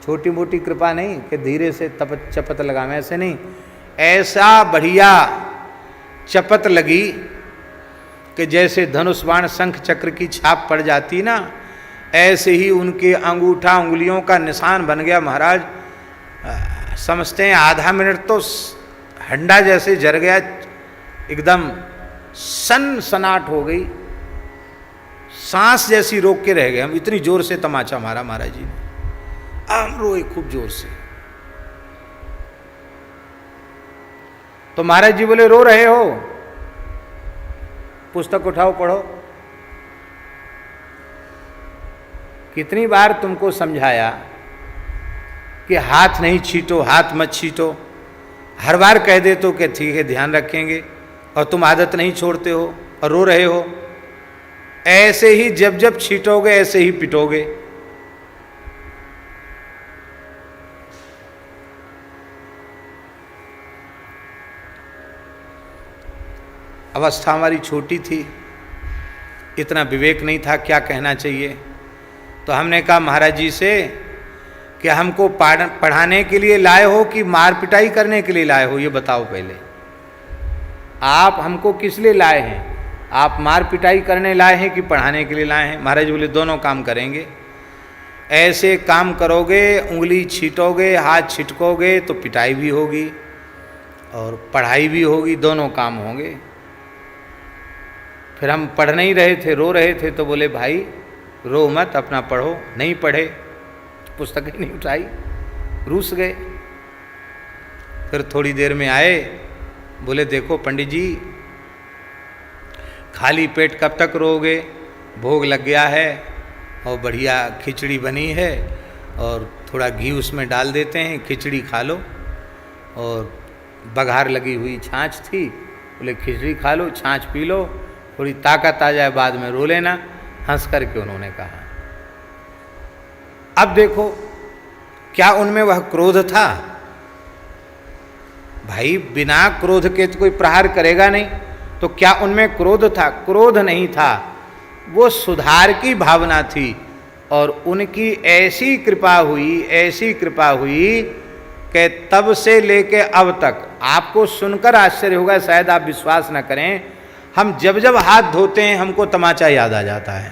छोटी मोटी कृपा नहीं कि धीरे से तपत चपत लगावे, ऐसे नहीं, ऐसा बढ़िया चपत लगी कि जैसे धनुष बाण शंख चक्र की छाप पड़ जाती ना, ऐसे ही उनके अंगूठा उंगलियों का निशान बन गया। महाराज समझते हैं आधा मिनट तो हंडा जैसे जर गया, एकदम सनसनाट हो गई, सांस जैसी रोक के रह गए हम, इतनी जोर से तमाचा मारा महाराज जी ने। हम रोए खूब जोर से। तो महाराज जी बोले रो रहे हो, पुस्तक उठाओ पढ़ो। कितनी बार तुमको समझाया कि हाथ नहीं छीटो, हाथ मत छीटो, हर बार कह दे तो कि ठीक है ध्यान रखेंगे, और तुम आदत नहीं छोड़ते हो और रो रहे हो। ऐसे ही जब जब छीटोगे ऐसे ही पिटोगे। अवस्था हमारी छोटी थी, इतना विवेक नहीं था क्या कहना चाहिए। तो हमने कहा महाराज जी से कि हमको पढ़ाने के लिए लाए हो कि मार पिटाई करने के लिए लाए हो, ये बताओ पहले। आप हमको किस लिए लाए हैं? आप मार पिटाई करने लाए हैं कि पढ़ाने के लिए लाए हैं? महाराज जी बोले दोनों काम करेंगे। ऐसे काम करोगे, उंगली छीटोगे, हाथ छिटकोगे तो पिटाई भी होगी और पढ़ाई भी होगी, दोनों काम होंगे। फिर हम पढ़ नहीं रहे थे, रो रहे थे, तो बोले भाई रो मत, अपना पढ़ो। नहीं पढ़े, पुस्तक ही नहीं उठाई, रूस गए। फिर थोड़ी देर में आए, बोले देखो पंडित जी, खाली पेट कब तक रोगे? भोग लग गया है और बढ़िया खिचड़ी बनी है और थोड़ा घी उसमें डाल देते हैं, खिचड़ी खा लो। और बघार लगी हुई छाछ थी, बोले खिचड़ी खा लो, छाछ पी लो, थोड़ी ताकत आ जाए, बाद में रो लेना। हंस करके उन्होंने कहा। अब देखो क्या उनमें वह क्रोध था? भाई बिना क्रोध के तो कोई प्रहार करेगा नहीं, तो क्या उनमें क्रोध था? क्रोध नहीं था, वो सुधार की भावना थी। और उनकी ऐसी कृपा हुई, ऐसी कृपा हुई कि तब से लेके अब तक, आपको सुनकर आश्चर्य होगा, शायद आप विश्वास न करें, हम जब जब हाथ धोते हैं हमको तमाचा याद आ जाता है।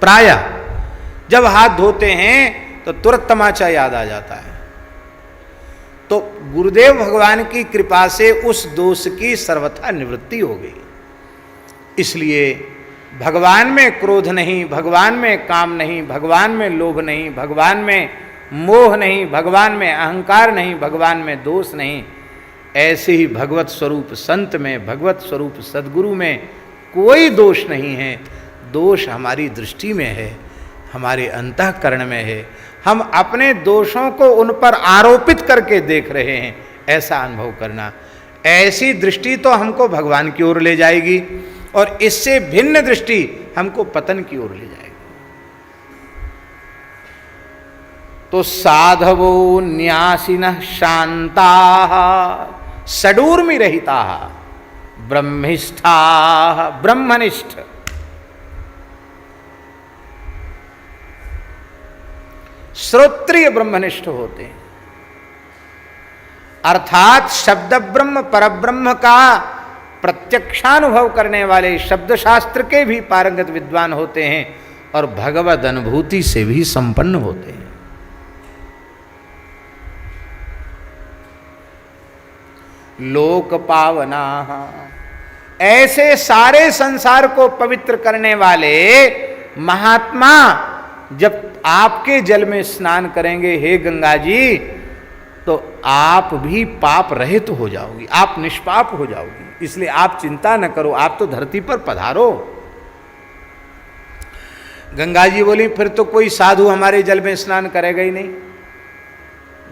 प्रायः जब हाथ धोते हैं तो तुरंत तमाचा याद आ जाता है। तो गुरुदेव भगवान की कृपा से उस दोष की सर्वथा निवृत्ति हो गई। इसलिए भगवान में क्रोध नहीं, भगवान में काम नहीं, भगवान में लोभ नहीं, भगवान में मोह नहीं, भगवान में अहंकार नहीं, भगवान में दोष नहीं। ऐसे ही भगवत स्वरूप संत में, भगवत स्वरूप सद्गुरु में कोई दोष नहीं है। दोष हमारी दृष्टि में है, हमारे अंतःकरण में है, हम अपने दोषों को उन पर आरोपित करके देख रहे हैं, ऐसा अनुभव करना। ऐसी दृष्टि तो हमको भगवान की ओर ले जाएगी, और इससे भिन्न दृष्टि हमको पतन की ओर ले जाएगी। तो साधवो न्यासिनः शान्ताः षडूर्मिरहिताः ब्रह्मिष्ठाः ब्रह्मनिष्ठ। श्रोत्रिय ब्रह्मनिष्ठ होते हैं, अर्थात शब्द ब्रह्म परब्रह्म का प्रत्यक्षानुभव करने वाले शब्द शास्त्र के भी पारंगत विद्वान होते हैं और भगवद अनुभूति से भी संपन्न होते हैं। लोक पावना, ऐसे सारे संसार को पवित्र करने वाले महात्मा जब आपके जल में स्नान करेंगे हे गंगा जी, तो आप भी पाप रहित हो जाओगी, आप निष्पाप हो जाओगी। इसलिए आप चिंता न करो, आप तो धरती पर पधारो। गंगा जी बोली फिर तो कोई साधु हमारे जल में स्नान करेगा ही नहीं,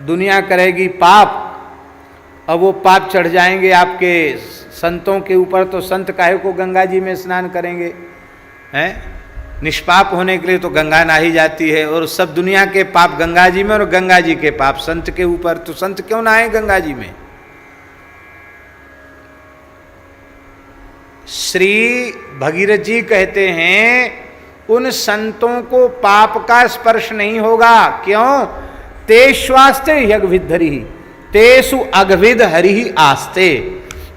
दुनिया करेगी पाप, अब वो पाप चढ़ जाएंगे आपके संतों के ऊपर, तो संत काहे को गंगा जी में स्नान करेंगे? हैं? निष्पाप होने के लिए तो गंगा नहाई जाती है, और सब दुनिया के पाप गंगा जी में और गंगा जी के पाप संत के ऊपर, तो संत क्यों नहाए गंगा जी में? श्री भगीरथ जी कहते हैं उन संतों को पाप का स्पर्श नहीं होगा। क्यों? तेष्वास्ते यज्ञविद्धरि तेसु अगविद हरि आस्ते।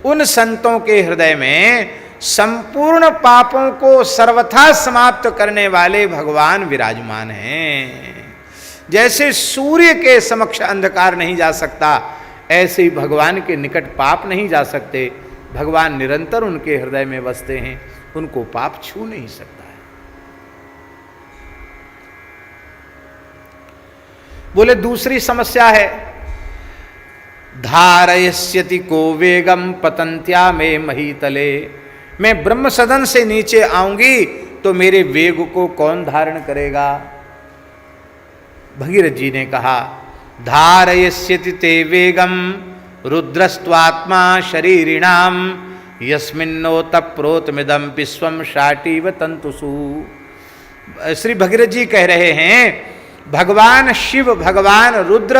उन संतों के हृदय में संपूर्ण पापों को सर्वथा समाप्त करने वाले भगवान विराजमान हैं। जैसे सूर्य के समक्ष अंधकार नहीं जा सकता, ऐसे ही भगवान के निकट पाप नहीं जा सकते। भगवान निरंतर उनके हृदय में बसते हैं, उनको पाप छू नहीं सकता है। बोले दूसरी समस्या है, धारयस्यति को वेगम पतंत्या में महीतले। मैं ब्रह्म सदन से नीचे आऊंगी तो मेरे वेग को कौन धारण करेगा? भगीरथ जी ने कहा धारयस्यति ते वेगम रुद्रस्त्वात्मा शरीरिणाम यस्मिन्नोतप्रोतमिदं विश्वम शाटीव तंतुषु। श्री भगीरथ जी कह रहे हैं भगवान शिव, भगवान रुद्र,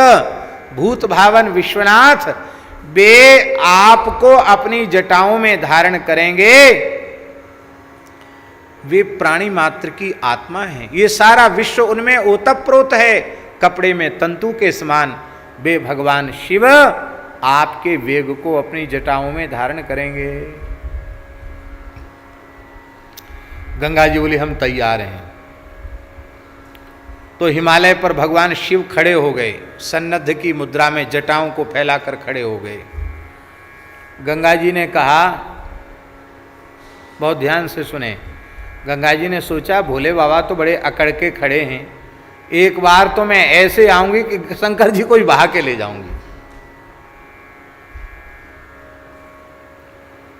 भूत भावन विश्वनाथ, वे आपको अपनी जटाओं में धारण करेंगे। वे प्राणी मात्र की आत्मा हैं, ये सारा विश्व उनमें ओतप्रोत है, कपड़े में तंतु के समान। वे भगवान शिव आपके वेग को अपनी जटाओं में धारण करेंगे। गंगा जी बोली हम तैयार हैं। तो हिमालय पर भगवान शिव खड़े हो गए, सन्नद्ध की मुद्रा में जटाओं को फैलाकर खड़े हो गए। गंगा जी ने कहा, बहुत ध्यान से सुने, गंगा जी ने सोचा भोले बाबा तो बड़े अकड़ के खड़े हैं, एक बार तो मैं ऐसे आऊंगी कि शंकर जी को ही बहा के ले जाऊंगी।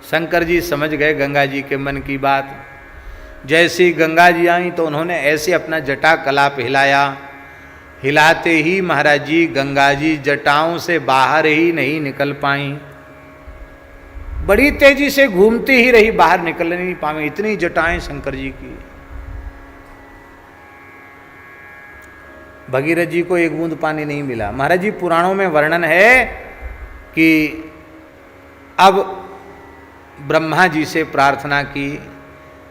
शंकर जी समझ गए गंगा जी के मन की बात। जैसे ही गंगा जी आई तो उन्होंने ऐसे अपना जटा कलाप हिलाया। हिलाते ही महाराज जी गंगा जी जटाओं से बाहर ही नहीं निकल पाई, बड़ी तेजी से घूमती ही रही, बाहर निकल नहीं पाई, इतनी जटाएं शंकर जी की। भगीरथ जी को एक बूंद पानी नहीं मिला। महाराज जी पुराणों में वर्णन है कि अब ब्रह्मा जी से प्रार्थना की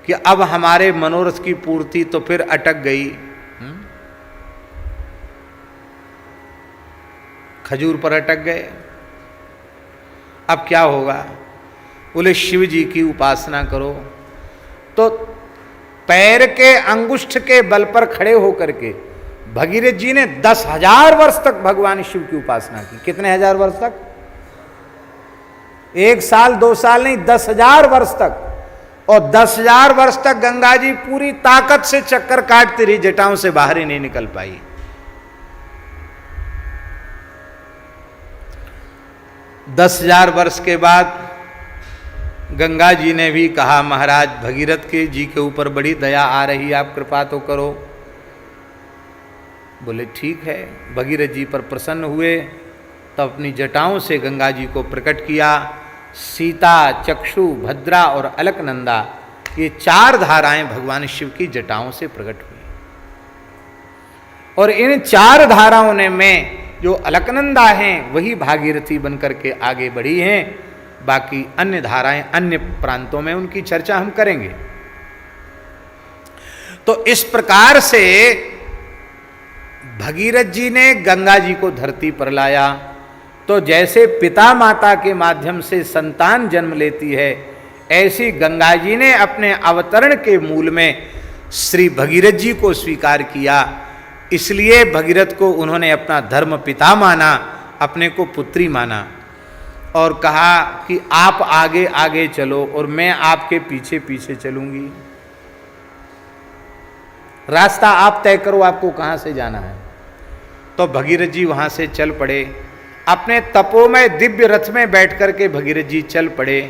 कि अब हमारे मनोरथ की पूर्ति तो फिर अटक गई। खजूर पर अटक गए, अब क्या होगा? बोले शिव जी की उपासना करो। तो पैर के अंगुष्ठ के बल पर खड़े होकर के भगीरथ जी ने 10,000 वर्ष तक भगवान शिव की उपासना की। कितने हजार वर्ष तक? 1 साल 2 साल नहीं, 10,000 वर्ष तक। और 10,000 वर्ष तक गंगा जी पूरी ताकत से चक्कर काटती रही, जटाओं से बाहर ही नहीं निकल पाई। दस 10,000 वर्ष के बाद गंगा जी ने भी कहा महाराज भगीरथ के जी के ऊपर बड़ी दया आ रही, आप कृपा तो करो। बोले ठीक है। भगीरथ जी पर प्रसन्न हुए, तब अपनी जटाओं से गंगा जी को प्रकट किया। सीता, चक्षु, भद्रा और अलकनंदा, ये 4 धाराएं भगवान शिव की जटाओं से प्रकट हुई। और इन 4 धाराओं ने में जो अलकनंदा हैं वही भागीरथी बनकर के आगे बढ़ी हैं। बाकी अन्य धाराएं अन्य प्रांतों में उनकी चर्चा हम करेंगे। तो इस प्रकार से भगीरथ जी ने गंगा जी को धरती पर लाया। तो जैसे पिता माता के माध्यम से संतान जन्म लेती है, ऐसी गंगा जी ने अपने अवतरण के मूल में श्री भगीरथ जी को स्वीकार किया। इसलिए भगीरथ को उन्होंने अपना धर्म पिता माना, अपने को पुत्री माना और कहा कि आप आगे आगे चलो और मैं आपके पीछे पीछे चलूंगी। रास्ता आप तय करो, आपको कहां से जाना है। तो भगीरथ जी वहां से चल पड़े। अपने तपोमय दिव्य रथ में बैठ करके भगीरथ जी चल पड़े।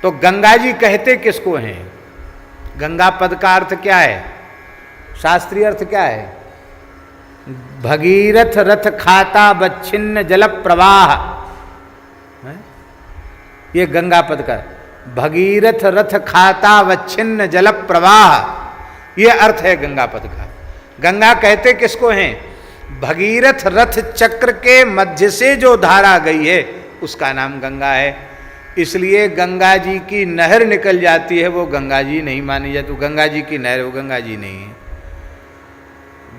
तो गंगा जी कहते किसको हैं? गंगा पद का अर्थ क्या है? शास्त्रीय अर्थ क्या है? भगीरथ रथ खाता बच्छिन्न जल प्रवाह। ये गंगा पद का भगीरथ रथ खाता वच्छिन्न जल प्रवाह, ये अर्थ है गंगा पद का। गंगा कहते किसको हैं? भगीरथ रथ चक्र के मध्य से जो धारा गई है उसका नाम गंगा है। इसलिए गंगा जी की नहर निकल जाती है वो गंगा जी नहीं मानी जाती। गंगा जी की नहर वो गंगा जी नहीं है।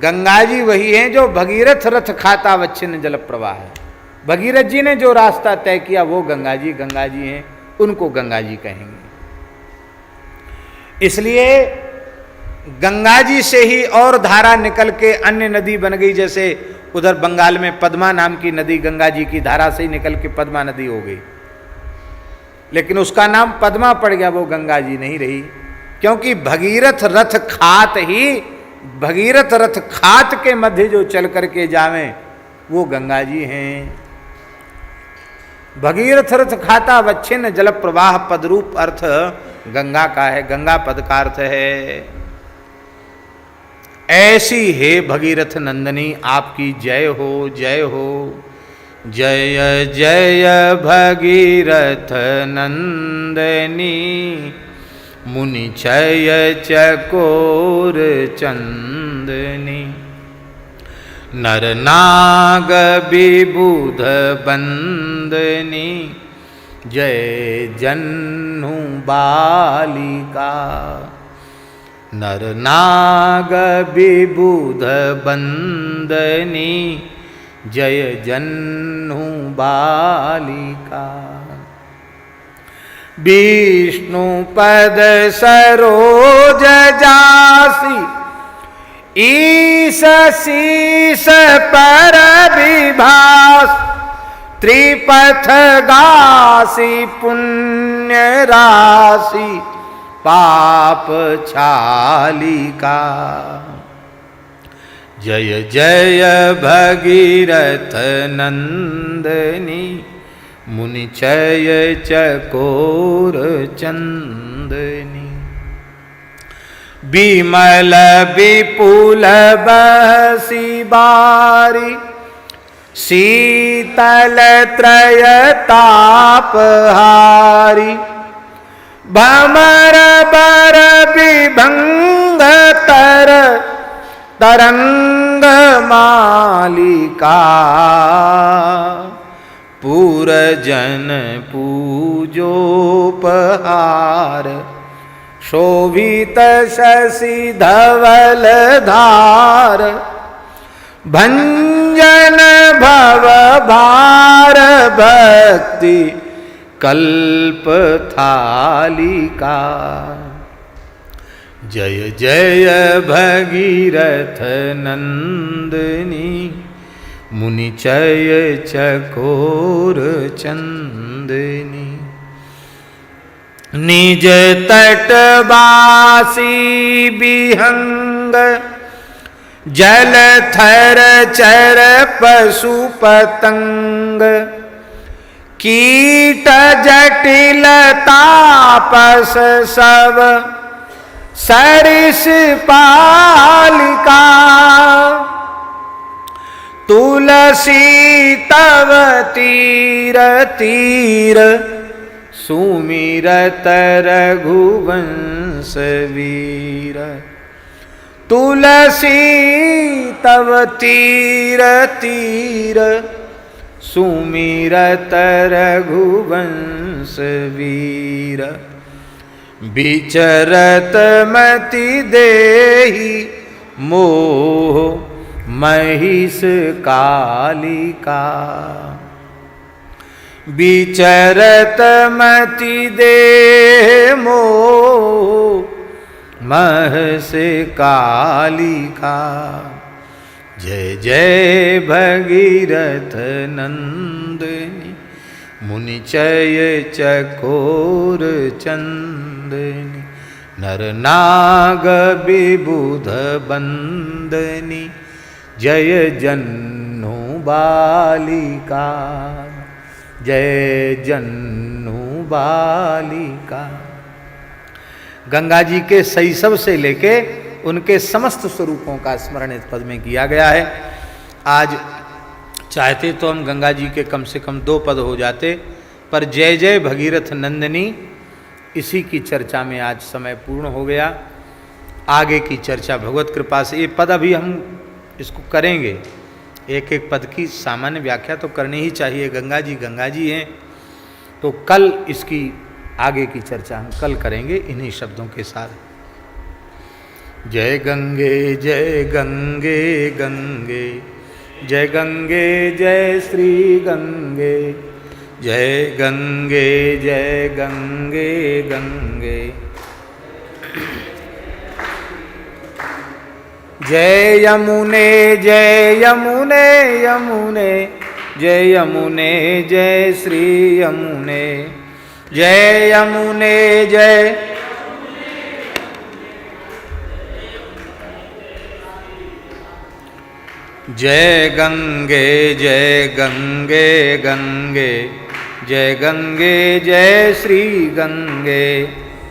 गंगा जी वही हैं जो भगीरथ रथ खाता वच्छिन्न जल प्रवाह है। भगीरथ जी ने जो रास्ता तय किया वो गंगा जी हैं, उनको गंगा जी कहेंगे। इसलिए गंगा जी से ही और धारा निकल के अन्य नदी बन गई। जैसे उधर बंगाल में पद्मा नाम की नदी गंगा जी की धारा से ही निकल के पद्मा नदी हो गई, लेकिन उसका नाम पद्मा पड़ गया, वो गंगा जी नहीं रही। क्योंकि भगीरथ रथ खात ही, भगीरथ रथ खात के मध्य जो चल करके जावे वो गंगा जी हैं। भगीरथ रथ खाता वच्छिन्न जल प्रवाह पदरूप अर्थ गंगा का है, गंगा पद का अर्थ है। ऐसी हे भगीरथ नंदनी आपकी जय हो, जय हो। जय जय भगीरथ नंदनी मुनि छय चकोर चंदनी। नर नाग विबुध बंदनी जय जन्नु बालिका। नर नाग विबुध बंदनी जय जन्नु बालिका। विष्णु पद सरोज जासी ईश शीस पर विभास। त्रिपथ गासी पुण्य राशि पाप छालिका। जय जय भगीरथ नंदनी मुनि छय चकोर चंदनी। विमल विपुल बहसी बारी शीतल त्रय तापहारी। भमर बर विभंग तर तरंग मालिका। पूरजन पूजोपहार शोभित शशि धवल धार। भंजन भव भार भक्ति कल्प थालिका। जय जय भगीरथ नंदनी मुनि छय चकोर चंदनी। निज तटवासी विहंग जल थर चर पशु पतंग। कीट जटिल तापस सब सरिस पालिका। तुलसी तव तीर तीर सुमिरत रघुवंश वीर। तुलसी तव तीर तीर सुमिरत रघुवंश वीर। विचरत मति देहि मोह महिष कालिका। विचरत मति देहि मोह महिष कालिका। जय जय भगीरथ नंदनी मुनिचय चकोर चंदनी। नर नाग विबुध बंदनी जय जन्नु बालिका। जय जन्नु बालिका। गंगा जी के शैशव से लेके उनके समस्त स्वरूपों का स्मरण इस पद में किया गया है। आज चाहते तो हम गंगा जी के कम से कम 2 पद हो जाते, पर जय जय भगीरथ नंदनी इसी की चर्चा में आज समय पूर्ण हो गया। आगे की चर्चा भगवत कृपा से, ये पद अभी हम इसको करेंगे, एक एक पद की सामान्य व्याख्या तो करनी ही चाहिए। गंगा जी हैं, तो कल इसकी आगे की चर्चा हम कल करेंगे इन्हीं शब्दों के साथ। जय गंगे गंगे जय गंगे जय श्री गंगे। जय गंगे गंगे। जय यमुने यमुने जय यमुने जय श्री यमुने। जय यमुने जय। जय गंगे गंगे जय गंगे जय श्री गंगे।